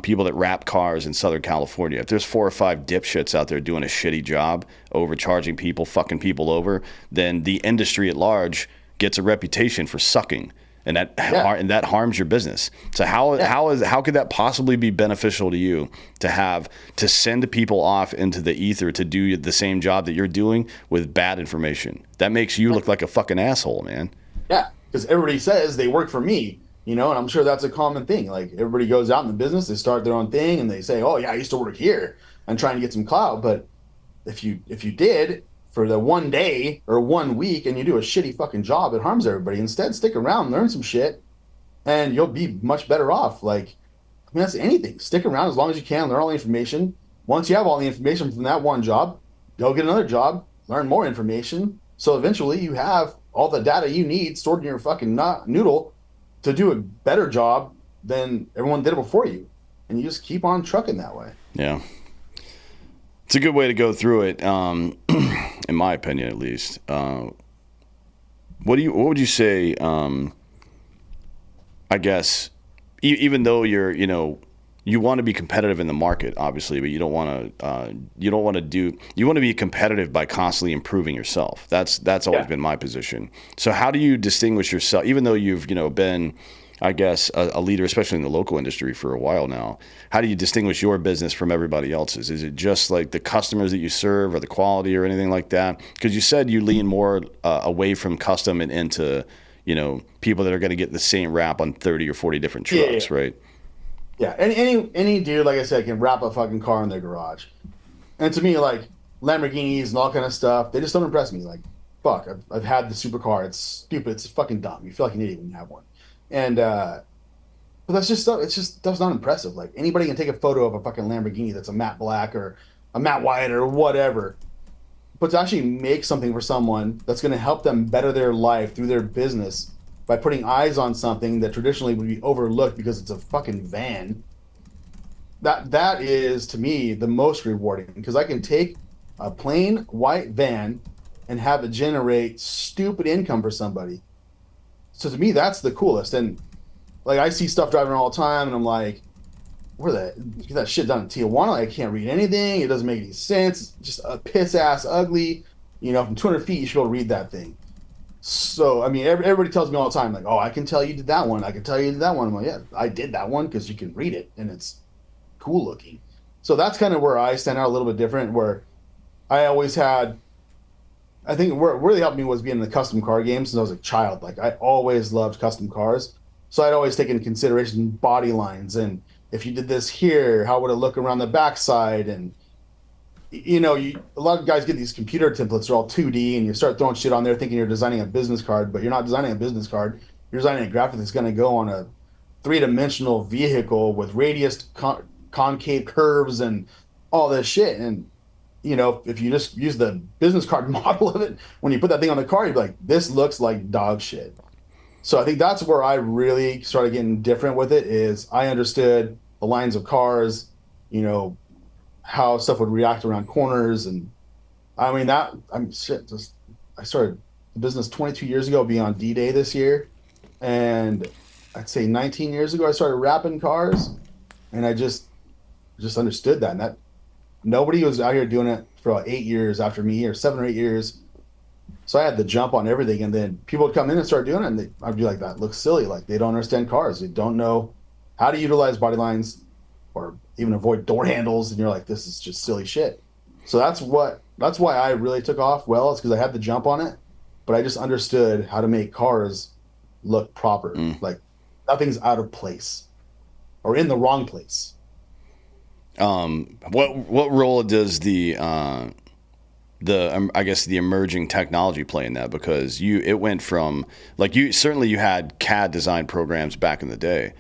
People that wrap cars in Southern California, if there's 4 or 5 dipshits out there doing a shitty job, overcharging people, fucking people over, then the industry at large gets a reputation for sucking. And that harms your business. So how could that possibly be beneficial to you to send people off into the ether to do the same job that you're doing with bad information? That makes you look like a fucking asshole, man. Yeah, because everybody says they work for me, and I'm sure that's a common thing. Like, everybody goes out in the business, they start their own thing, and they say, "Oh yeah, I used to work here," and trying to get some clout. But if you did for the one day or 1 week and you do a shitty fucking job, it harms everybody. Instead, stick around, learn some shit, and you'll be much better off. Like, I mean, that's anything. Stick around as long as you can, learn all the information. Once you have all the information from that one job, go get another job, learn more information. So eventually you have all the data you need stored in your fucking noodle to do a better job than everyone did it before you. And you just keep on trucking that way. Yeah. It's a good way to go through it, in my opinion, at least. What would you say? I guess even though you want to be competitive in the market, obviously, but you want to be competitive by constantly improving yourself. That's always been my position. So how do you distinguish yourself, even though you've been, I guess, a leader, especially in the local industry for a while now? How do you distinguish your business from everybody else's? Is it just like the customers that you serve or the quality or anything like that? Because you said you lean more away from custom and into, people that are going to get the same rap on 30 or 40 different trucks, right? Yeah. Any dude, like I said, can wrap a fucking car in their garage. And to me, like, Lamborghinis and all kind of stuff, they just don't impress me. Like, fuck, I've had the supercar. It's stupid. It's fucking dumb. You feel like an idiot when you have one. And but that's just stuff. That's not impressive. Like, anybody can take a photo of a fucking Lamborghini that's a matte black or a matte white or whatever. But to actually make something for someone that's going to help them better their life through their business by putting eyes on something that traditionally would be overlooked because it's a fucking van. That is, to me, the most rewarding, because I can take a plain white van and have it generate stupid income for somebody. So to me, that's the coolest. And like, I see stuff driving all the time, and I'm like, get that shit done in Tijuana. I can't read anything. It doesn't make any sense. It's just a piss ass ugly. From 200 feet, you should be able to read that thing. So, I mean, everybody tells me all the time, like, "Oh, I can tell you did that one. I can tell you did that one." I'm like, "Yeah, I did that one because you can read it and it's cool looking." So that's kind of where I stand out a little bit different. Where I always had, I think where really helped me was being in the custom car game since I was a child. Like, I always loved custom cars, so I'd always take into consideration body lines and if you did this here, how would it look around the backside? And a lot of guys get these computer templates, they're all 2D, and you start throwing shit on there thinking you're designing a business card, but you're not designing a business card. You're designing a graphic that's going to go on a three-dimensional vehicle with radius, concave curves, and all this shit. And if you just use the business card model of it, when you put that thing on the car, you'd be like, this looks like dog shit. So I think that's where I really started getting different with it. Is I understood the lines of cars, you know, how stuff would react around corners, and I mean that I'm shit. Just I started the business 22 years ago, being on D-Day this year, and I'd say 19 years ago I started wrapping cars, and I just understood that, and that nobody was out here doing it for like 8 years after me, or 7 or 8 years. So I had the jump on everything, and then people would come in and start doing it, and I'd be like, "That looks silly. Like they don't understand cars. They don't know how to utilize body lines, or even avoid door handles." And you're like, "This is just silly shit." So that's why I really took off well. It's because I had the jump on it, but I just understood how to make cars look proper. Like nothing's out of place or in the wrong place. What role does the I guess the emerging technology play in that? Because it went from, like, you had CAD design programs back in the day,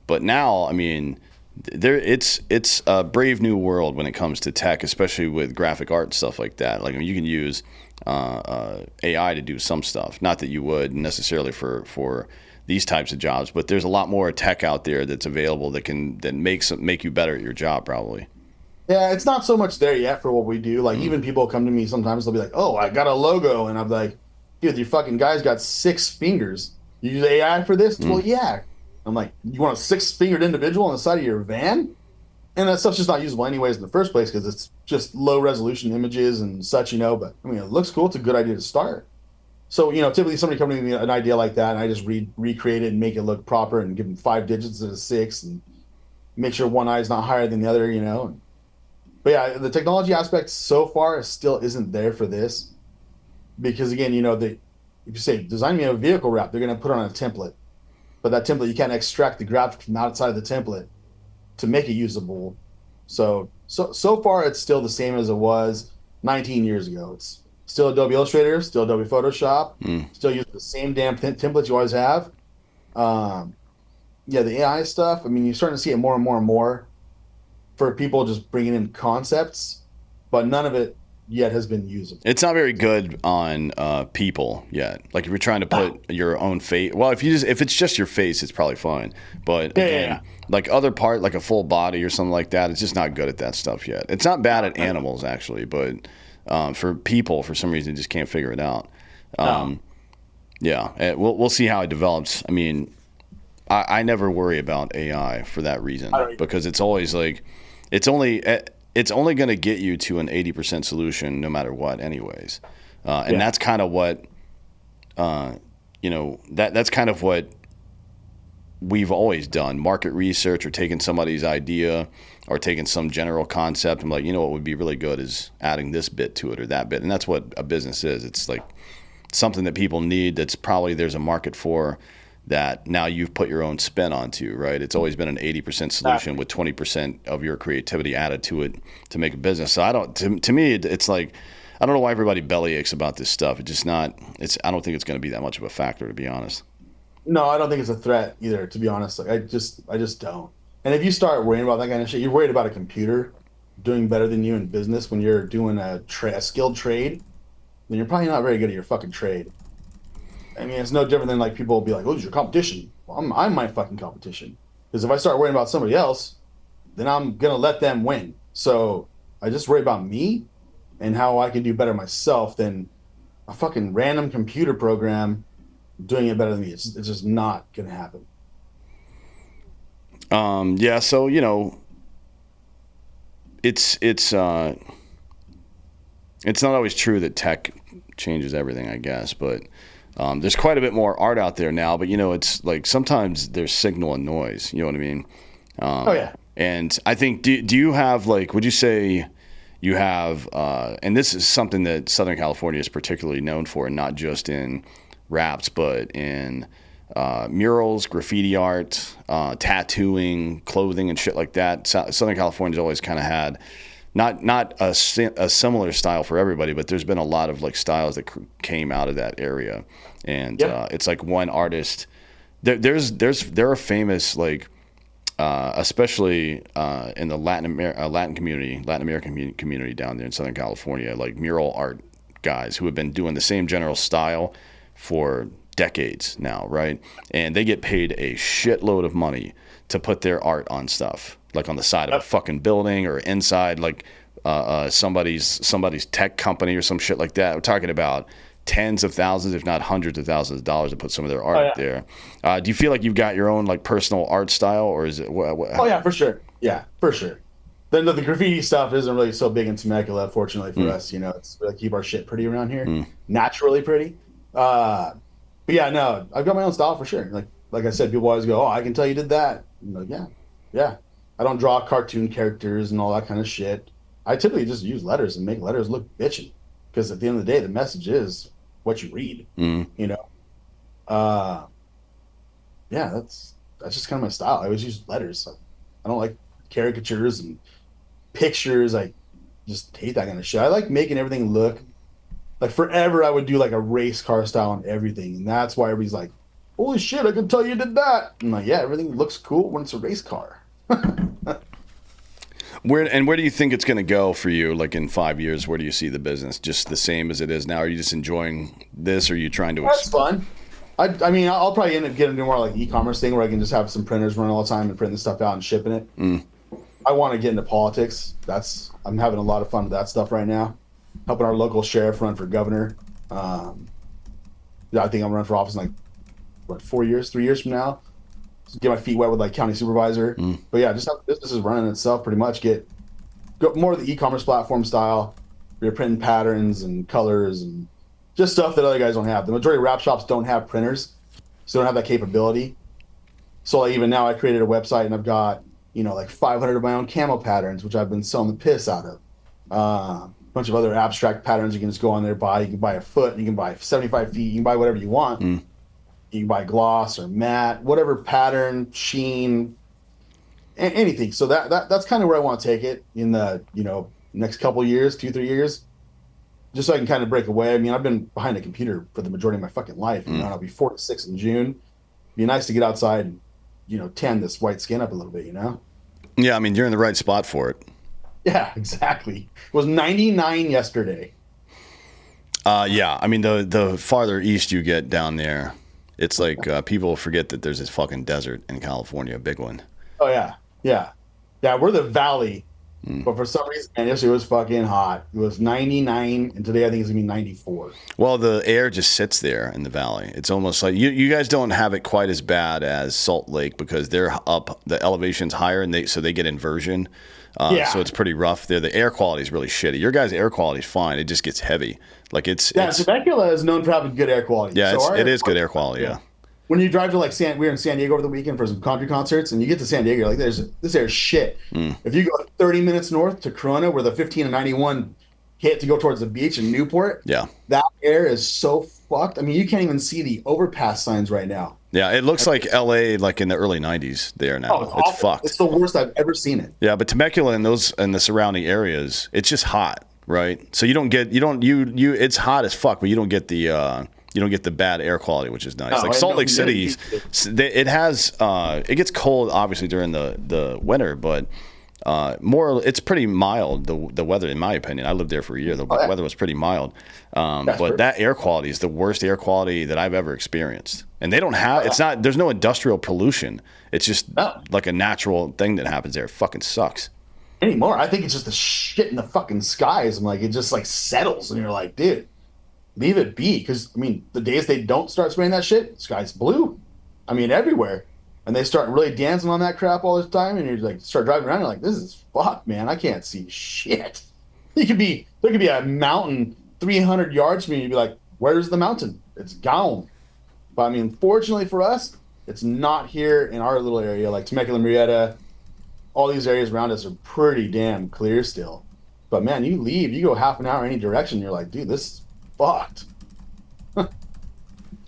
but now, I mean, it's a brave new world when it comes to tech, especially with graphic art and stuff like that. Like, I mean, you can use AI to do some stuff. Not that you would necessarily for these types of jobs, but there's a lot more tech out there that's available that make you better at your job, probably. Yeah, it's not so much there yet for what we do. Like even people come to me sometimes, they'll be like, "Oh, I got a logo," and I'm like, "Dude, your fucking guy's got 6 fingers. You use AI for this?" Well, yeah. I'm like, "You want a 6-fingered individual on the side of your van?" And that stuff's just not usable anyways in the first place because it's just low resolution images and such, But I mean, it looks cool. It's a good idea to start. So, typically somebody comes to me with an idea like that, and I just recreate it and make it look proper and give them 5 digits instead of 6, and make sure one eye is not higher than the other. But yeah, the technology aspect so far still isn't there for this because again, if you say design me a vehicle wrap, they're going to put on a template, but that template you can't extract the graphic from outside of the template to make it usable. So far it's still the same as it was 19 years ago. It's still Adobe Illustrator, still Adobe Photoshop, still using the same damn templates you always have. Yeah, the AI stuff. I mean, you're starting to see it more and more and more for people just bringing in concepts, but none of it yet has been usable. It's not very good on people yet. Like if you're trying to put your own face, well, if it's just your face, it's probably fine. But again, like other part, like a full body or something like that, it's just not good at that stuff yet. It's not bad at animals actually, but for people, for some reason, just can't figure it out. Yeah, we'll see how it develops. I mean, I never worry about AI for that reason because it's always like it's only going to get you to an 80% solution no matter what, anyways. And that's kind of what that's kind of what we've always done: market research, or taking somebody's idea or taking some general concept and like, what would be really good is adding this bit to it or that bit. And that's what a business is. It's like something that people need that's probably there's a market for, that now you've put your own spin onto, right? It's always been an 80% solution with 20% of your creativity added to it to make a business. So to me, it's like, I don't know why everybody belly aches about this stuff. I don't think it's going to be that much of a factor, to be honest. No, I don't think it's a threat either, to be honest. Like I just don't. And if you start worrying about that kind of shit, you're worried about a computer doing better than you in business when you're doing a skilled trade, then you're probably not very good at your fucking trade. I mean, it's no different than like people will be like, "Oh, it's your competition." Well, I'm my fucking competition. Because if I start worrying about somebody else, then I'm gonna let them win. So I just worry about me and how I can do better myself than a fucking random computer program doing it better than me. It's just not gonna happen. Yeah. So it's not always true that tech changes everything, I guess, but. There's quite a bit more art out there now, but it's like sometimes there's signal and noise. You know what I mean? Oh yeah. And I think do you have, like, would you say you have? And this is something that Southern California is particularly known for, and not just in raps, but in murals, graffiti art, tattooing, clothing, and shit like that. Southern California's always kind of had not a similar style for everybody, but there's been a lot of like styles that came out of that area, and it's like one artist. There are famous like especially in the Latin American community down there in Southern California, like mural art guys who have been doing the same general style for decades now, right? And they get paid a shitload of money to put their art on stuff, like on the side of a fucking building or inside like somebody's tech company or some shit like that. We're talking about tens of thousands, if not hundreds of thousands of dollars to put some of their art there. Do you feel like you've got your own like personal art style, or is it? Oh yeah, for sure. Yeah, for sure. Then the graffiti stuff isn't really so big in Temecula, fortunately for us. You know, it's we keep our shit pretty around here, naturally pretty. But yeah, no, I've got my own style for sure. Like I said, people always go, "Oh, I can tell you did that." I'm like, yeah. I don't draw cartoon characters and all that kind of shit. I typically just use letters and make letters look bitchy, because at the end of the day, the message is what you read. You know, yeah, that's just kind of my style. I always use letters. I don't like caricatures and pictures. I just hate that kind of shit. I like making everything look like forever. I would do like a race car style on everything, and that's why everybody's like, "Holy shit, I can tell you did that." I'm like, yeah, everything looks cool when it's a race car. Where do you think it's going to go for you? Like in 5 years, where do you see the business? Just the same as it is now? Are you just enjoying this, or are you trying to? That's fun. I mean, I'll probably end up getting into more like e-commerce thing where I can just have some printers running all the time and printing stuff out and shipping it. I want to get into politics. I'm having a lot of fun with that stuff right now. Helping our local sheriff run for governor. I think I'm running for office in like 3 years from now. So get my feet wet with like county supervisor. But yeah, just have businesses running itself pretty much. Go more of the e-commerce platform style. Where you're printing patterns and colors and just stuff that other guys don't have. The majority of wrap shops don't have printers, so they don't have that capability. So like even now I created a website and I've got, you know, like 500 of my own camo patterns, which I've been selling the piss out of. A bunch of other abstract patterns you can just go on there, buy. You can buy a foot, you can buy 75 feet, you can buy whatever you want. You can buy gloss or matte, whatever pattern, sheen, anything. So that's kind of where I want to take it in the, you know, next couple years, 2-3 years, just so I can kind of break away. I mean, I've been behind a computer for the majority of my fucking life. You know, I'll be 46 in June. It'd be nice to get outside and, you know, tan this white skin up a little bit, you know? Yeah, I mean, you're in the right spot for it. Yeah, exactly. It was 99 yesterday. Yeah, I mean, the farther east you get down there, it's like people forget that there's this fucking desert in California, a big one. Oh, yeah. We're the valley. But for some reason, man, yesterday was fucking hot. It was 99, and today I think it's going to be 94. Well, the air just sits there in the valley. It's almost like you guys don't have it quite as bad as Salt Lake because they're up, the elevation's higher, and so they get inversion. So it's pretty rough there. The air quality is really shitty. Your guys' air quality is fine. It just gets heavy. Like Temecula is known for having good air quality. Yeah, so it is good air quality, yeah. When you drive to like we were in San Diego over the weekend for some country concerts, and you get to San Diego, you're like, this air is shit. If you go 30 minutes north to Corona, where the 15 and 91 hit to go towards the beach in Newport, that air is so fucked. I mean, you can't even see the overpass signs right now. Yeah, it looks like LA like in the early 90s there now. It's fucked. It's the worst I've ever seen it. Yeah, but Temecula and the surrounding areas, it's just hot, right? So it's hot as fuck, but you don't get the bad air quality, which is nice. Like Salt Lake City, it gets cold obviously during the winter, but it's pretty mild, the weather, in my opinion. I lived there for a year. The weather was pretty mild. But that air quality is the worst air quality that I've ever experienced. And they don't have, there's no industrial pollution. It's just like a natural thing that happens there. It fucking sucks. Anymore. I think it's just the shit in the fucking skies. I'm like, it just like settles and you're like, dude, leave it be. Because, I mean, the days they don't start spraying that shit, sky's blue. I mean, everywhere. And they start really dancing on that crap all the time, and you're like, start driving around, you're like, this is fucked, man. I can't see shit. There could be a mountain 300 yards from you, and you'd be like, where's the mountain? It's gone. But I mean, fortunately for us, it's not here in our little area. Like Temecula, Murrieta, all these areas around us are pretty damn clear still. But man, you go half an hour any direction, you're like, dude, this is fucked.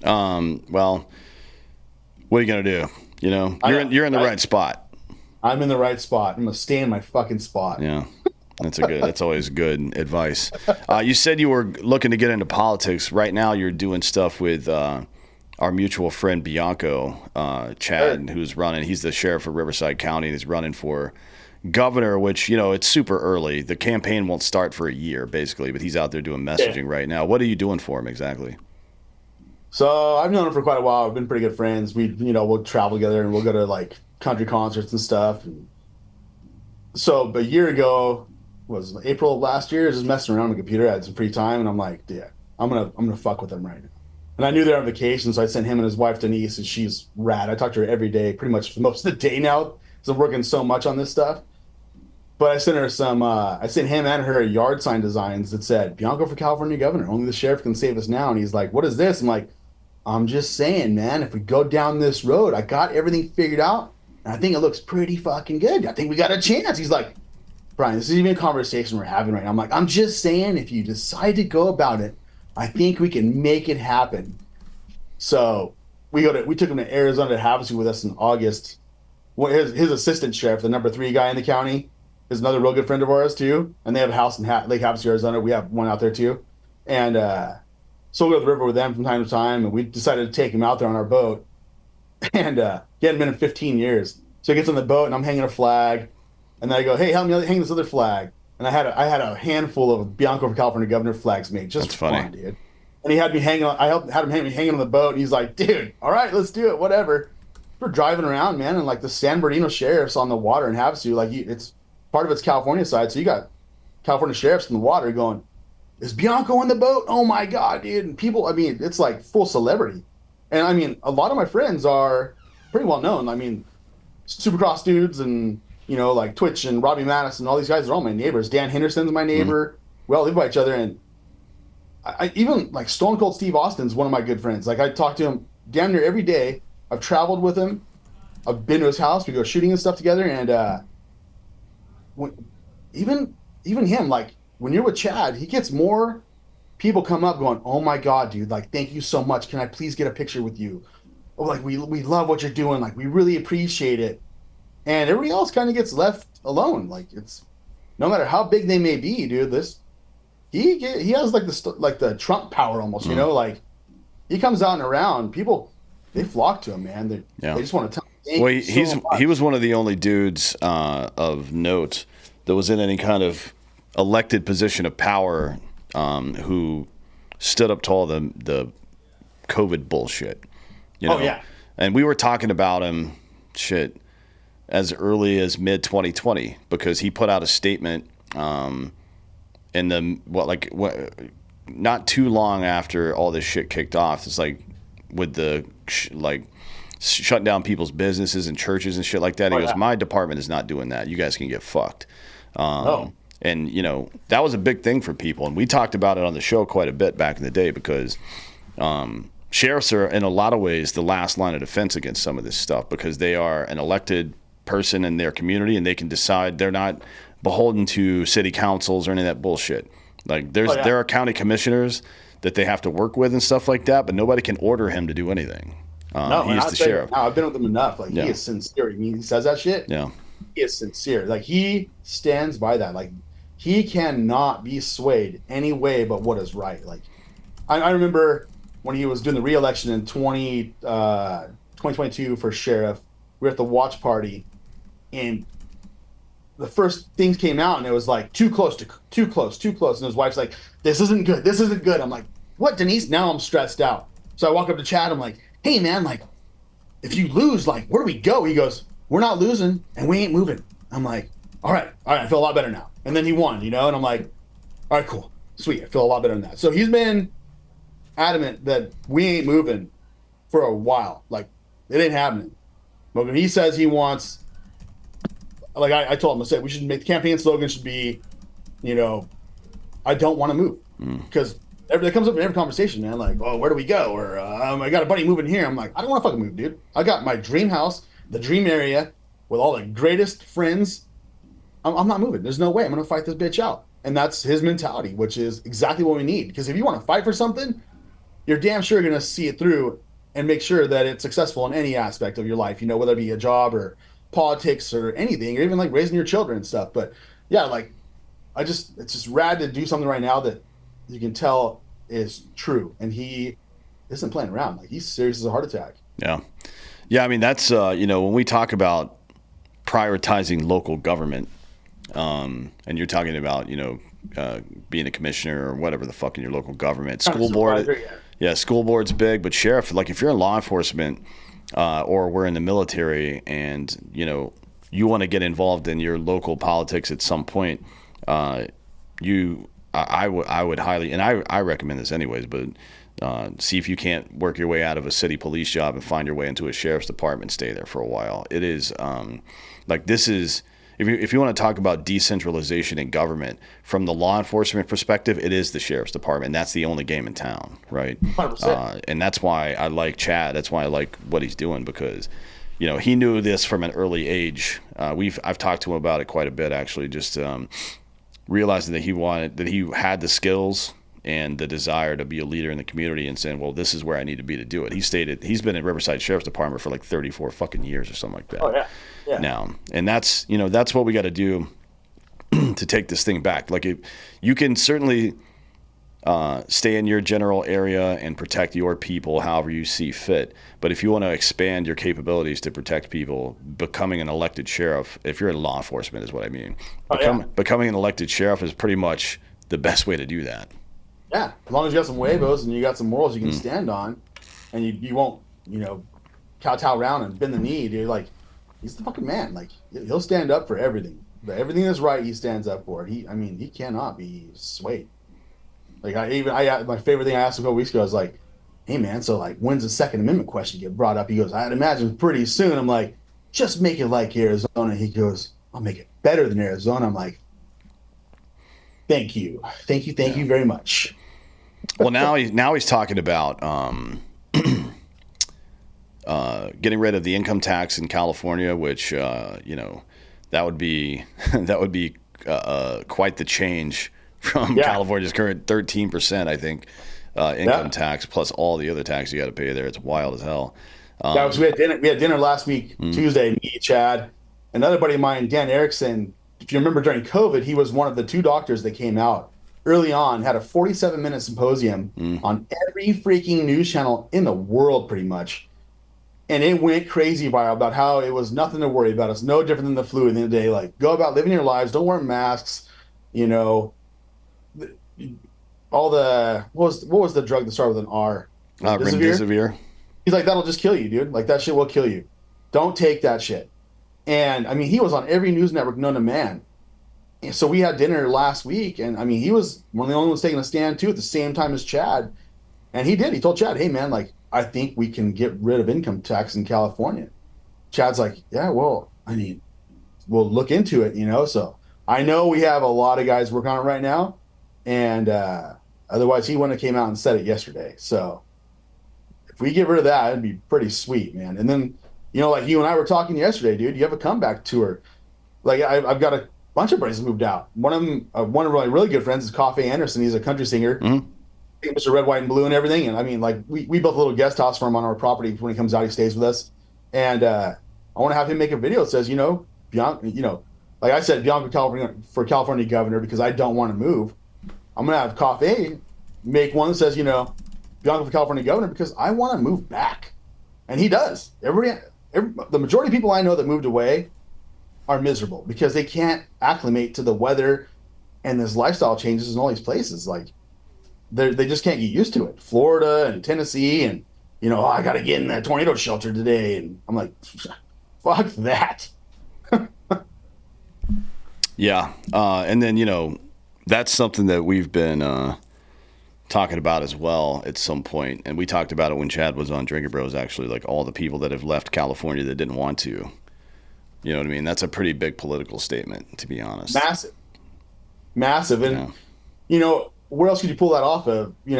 Well, what are you gonna do? You know, you're in the right spot. I'm in the right spot. I'm gonna stay in my fucking spot. Yeah. That's always good advice. You said you were looking to get into politics. Right now, you're doing stuff with our mutual friend Bianco, Chad, who's running. He's the sheriff of Riverside County, and he's running for governor. Which it's super early. The campaign won't start for a year, basically. But he's out there doing messaging right now. What are you doing for him exactly? So I've known him for quite a while. We've been pretty good friends. We'll travel together and we'll go to like country concerts and stuff. So a year ago, was April of last year, just messing around on the computer. I had some free time, and I'm like, yeah, I'm gonna fuck with him right now. And I knew they're on vacation, so I sent him and his wife Denise, and she's rad. I talk to her every day, pretty much for most of the day now, because I'm working so much on this stuff. But I sent her I sent him and her yard sign designs that said Bianco for California governor. Only the sheriff can save us now. And he's like, what is this? I'm like, I'm just saying, man, if we go down this road, I got everything figured out. And I think it looks pretty fucking good. I think we got a chance. He's like, Brian, this is even a conversation we're having right now. I'm like, I'm just saying, if you decide to go about it, I think we can make it happen. So we took him to Arizona to Havasu with us in August. His assistant sheriff, the number 3 guy in the county, is another real good friend of ours too. And they have a house in Lake Havasu, Arizona. We have one out there too. And so we go to the river with them from time to time. And we decided to take him out there on our boat. And he hadn't been in 15 years. So he gets on the boat and I'm hanging a flag. And then I go, hey, help me hang this other flag. And I had a handful of Bianco for California governor flags made just for fun, dude. And he had me hanging on. Had him hanging on the boat. And he's like, dude, all right, let's do it, whatever. We're driving around, man, and like the San Bernardino sheriff's on the water in Havasu. Like it's part of it's California side, so you got California sheriffs in the water going, is Bianco on the boat? Oh my god, dude! And people, I mean, it's like full celebrity. And I mean, a lot of my friends are pretty well known. I mean, Supercross dudes and like Twitch and Robbie Madison, all these guys are all my neighbors. Dan Henderson's my neighbor. We all live by each other, and I even like Stone Cold Steve Austin's one of my good friends. Like I talk to him damn near every day. I've traveled with him. I've been to his house. We go shooting and stuff together. And even him, like when you're with Chad, he gets more people come up going, "Oh my god, dude! Like, thank you so much. Can I please get a picture with you? Oh, like we love what you're doing. Like, we really appreciate it." And everybody else kind of gets left alone. Like it's no matter how big they may be, dude. He has like the Trump power almost. Like he comes out and around people. They flock to him, man. They just want to tell him. Well, he was one of the only dudes of note that was in any kind of elected position of power who stood up to all the COVID bullshit. Oh, yeah. And we were talking about him, as early as mid 2020 because he put out a statement not too long after all this shit kicked off. It's like with the shutting down people's businesses and churches and shit like that. He goes, my department is not doing that. You guys can get fucked. And that was a big thing for people. And we talked about it on the show quite a bit back in the day because sheriffs are in a lot of ways the last line of defense against some of this stuff because they are an elected person in their community and they can decide. They're not beholden to city councils or any of that bullshit. Like there are county commissioners that they have to work with and stuff like that, but nobody can order him to do anything. He's the sheriff. I've been with him enough. Like he is sincere. I mean, he says that shit. Yeah, he is sincere. Like he stands by that. Like he cannot be swayed any way but what is right. Like I remember when he was doing the re-election in 2022 for sheriff. We were at the watch party, and the first things came out, and it was like too close. And his wife's like, "This isn't good. This isn't good." I'm like, "What, Denise?" Now I'm stressed out. So I walk up to Chad. I'm like, "Hey, man, like, if you lose, like, where do we go?" He goes, "We're not losing, and we ain't moving." I'm like, all right, I feel a lot better now. And then he won, and I'm like, all right, cool, sweet. I feel a lot better than that. So he's been adamant that we ain't moving for a while. Like, it ain't happening. But when he says he wants, like I told him, I said we should make the campaign slogan should be, I don't want to move, because that comes up in every conversation, man. Like, oh, where do we go? Or I got a buddy moving here. I'm like, I don't want to fucking move, dude. I got my dream house, the dream area, with all the greatest friends. I'm not moving. There's no way. I'm gonna fight this bitch out. And that's his mentality, which is exactly what we need. Because if you want to fight for something, you're damn sure gonna see it through and make sure that it's successful in any aspect of your life. Whether it be a job or politics or anything, or even like raising your children and stuff. But yeah, like it's just rad to do something right now that you can tell is true. And he isn't playing around. Like, he's serious as a heart attack. Yeah. Yeah. I mean, that's, when we talk about prioritizing local government, and you're talking about, being a commissioner or whatever the fuck in your local government, school board. Yeah. School board's big, but sheriff, like if you're in law enforcement, or we're in the military and, you want to get involved in your local politics at some point, I would highly, and I recommend this anyways, but see if you can't work your way out of a city police job and find your way into a sheriff's department, stay there for a while. It is if you want to talk about decentralization in government from the law enforcement perspective, it is the sheriff's department. That's the only game in town, right? 100%. And that's why I like Chad. That's why I like what he's doing, because he knew this from an early age. I've talked to him about it quite a bit, actually, just realizing that he had the skills and the desire to be a leader in the community, and saying, well, this is where I need to be to do it. He's been in Riverside Sheriff's Department for like 34 fucking years or something like that. Oh, yeah. Now, and that's what we got to do to take this thing back. Like, you can certainly stay in your general area and protect your people however you see fit. But if you want to expand your capabilities to protect people, becoming an elected sheriff, if you're in law enforcement is what I mean, becoming an elected sheriff is pretty much the best way to do that. Yeah, as long as you got some huevos and you got some morals you can stand on, and you won't, kowtow around and bend the knee, dude. Like, he's the fucking man. Like, he'll stand up for everything. But everything that's right, he stands up for it. He cannot be swayed. Like, my favorite thing I asked him a couple weeks ago was like, hey man, so like, when's the Second Amendment question get brought up? He goes, I'd imagine pretty soon. I'm like, just make it like Arizona. He goes, I'll make it better than Arizona. I'm like, thank you very much. Well, now he's talking about getting rid of the income tax in California, which that would be quite the change from California's current 13%, I think, income tax, plus all the other tax you got to pay there. It's wild as hell. We had dinner last week, Tuesday. Me, Chad, another buddy of mine, Dan Erickson. If you remember, during COVID, he was one of the two doctors that came out early on, had a 47-minute symposium on every freaking news channel in the world, pretty much. And it went crazy viral about how it was nothing to worry about. It's no different than the flu at the end of the day. Like, go about living your lives. Don't wear masks. All the what was the drug that started with an R? Remdesivir. He's like, that'll just kill you, dude. Like, that shit will kill you. Don't take that shit. And I mean, he was on every news network known to man. And so we had dinner last week, and I mean, he was one of the only ones taking a stand too at the same time as Chad. And he did. He told Chad, hey man, like, I think we can get rid of income tax in California. Chad's like, yeah, well, I mean, we'll look into it, So I know we have a lot of guys working on it right now, and otherwise he wouldn't have came out and said it yesterday. So if we get rid of that, it'd be pretty sweet, man. And then, like you and I were talking yesterday, dude, you have a comeback tour. Like, I've got a bunch of buddies moved out. One of them, one of my really good friends is Coffee Anderson. He's a country singer. Mr. Red, White, and Blue and everything. And I mean, like, we built a little guest house for him on our property. When he comes out, he stays with us. And I want to have him make a video that says, Bianca, like I said, Bianca for California governor, because I don't want to move. I'm going to have Coffee make one that says, Bianca for California governor, because I want to move back. And he does. The majority of people I know that moved away are miserable because they can't acclimate to the weather and this lifestyle changes in all these places. Like, they just can't get used to it. Florida and Tennessee, and I got to get in the tornado shelter today, and I'm like, fuck that. Yeah, and then that's something that we've been talking about as well at some point, and we talked about it when Chad was on Drinker Bros. Actually, like all the people that have left California that didn't want to. You know what I mean? That's a pretty big political statement, to be honest. Massive, and where else could you pull that off of? If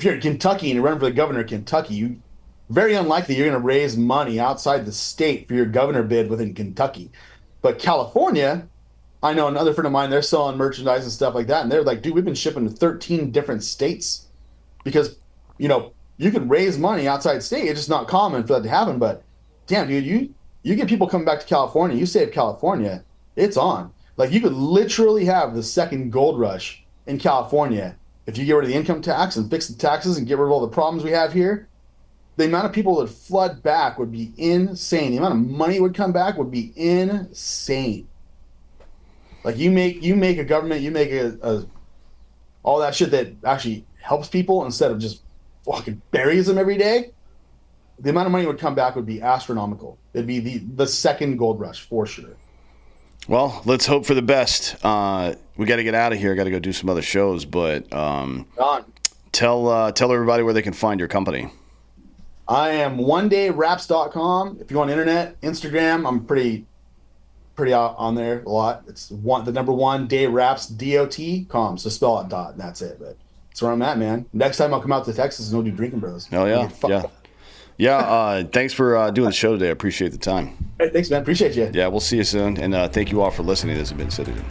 you're in Kentucky and you're running for the governor of Kentucky, very unlikely you're going to raise money outside the state for your governor bid within Kentucky. But California, I know another friend of mine, they're selling merchandise and stuff like that, and they're like, dude, we've been shipping to 13 different states because, you can raise money outside state. It's just not common for that to happen. But damn, dude, you get people coming back to California, you save California, it's on. Like you could literally have the second gold rush in California if you get rid of the income tax and fix the taxes and get rid of all the problems we have here. The amount of people that flood back would be insane. The amount of money would come back would be insane. Like you make a government, you make a all that shit that actually helps people instead of just fucking buries them every day. The amount of money would come back would be astronomical. It'd be the second gold rush for sure. Well, let's hope for the best. We got to get out of here. I got to go do some other shows, but tell everybody where they can find your company. I am onedaywraps.com. If you want internet, Instagram, I'm pretty out on there a lot. It's the number one daywraps.com. So spell out dot, and that's it. But that's where I'm at, man. Next time I'll come out to Texas and we'll do Drinking Bros. Oh yeah. Thanks for doing the show today. I appreciate the time. Hey, thanks, man. Appreciate you. Yeah, we'll see you soon. And thank you all for listening. This has been Citizen.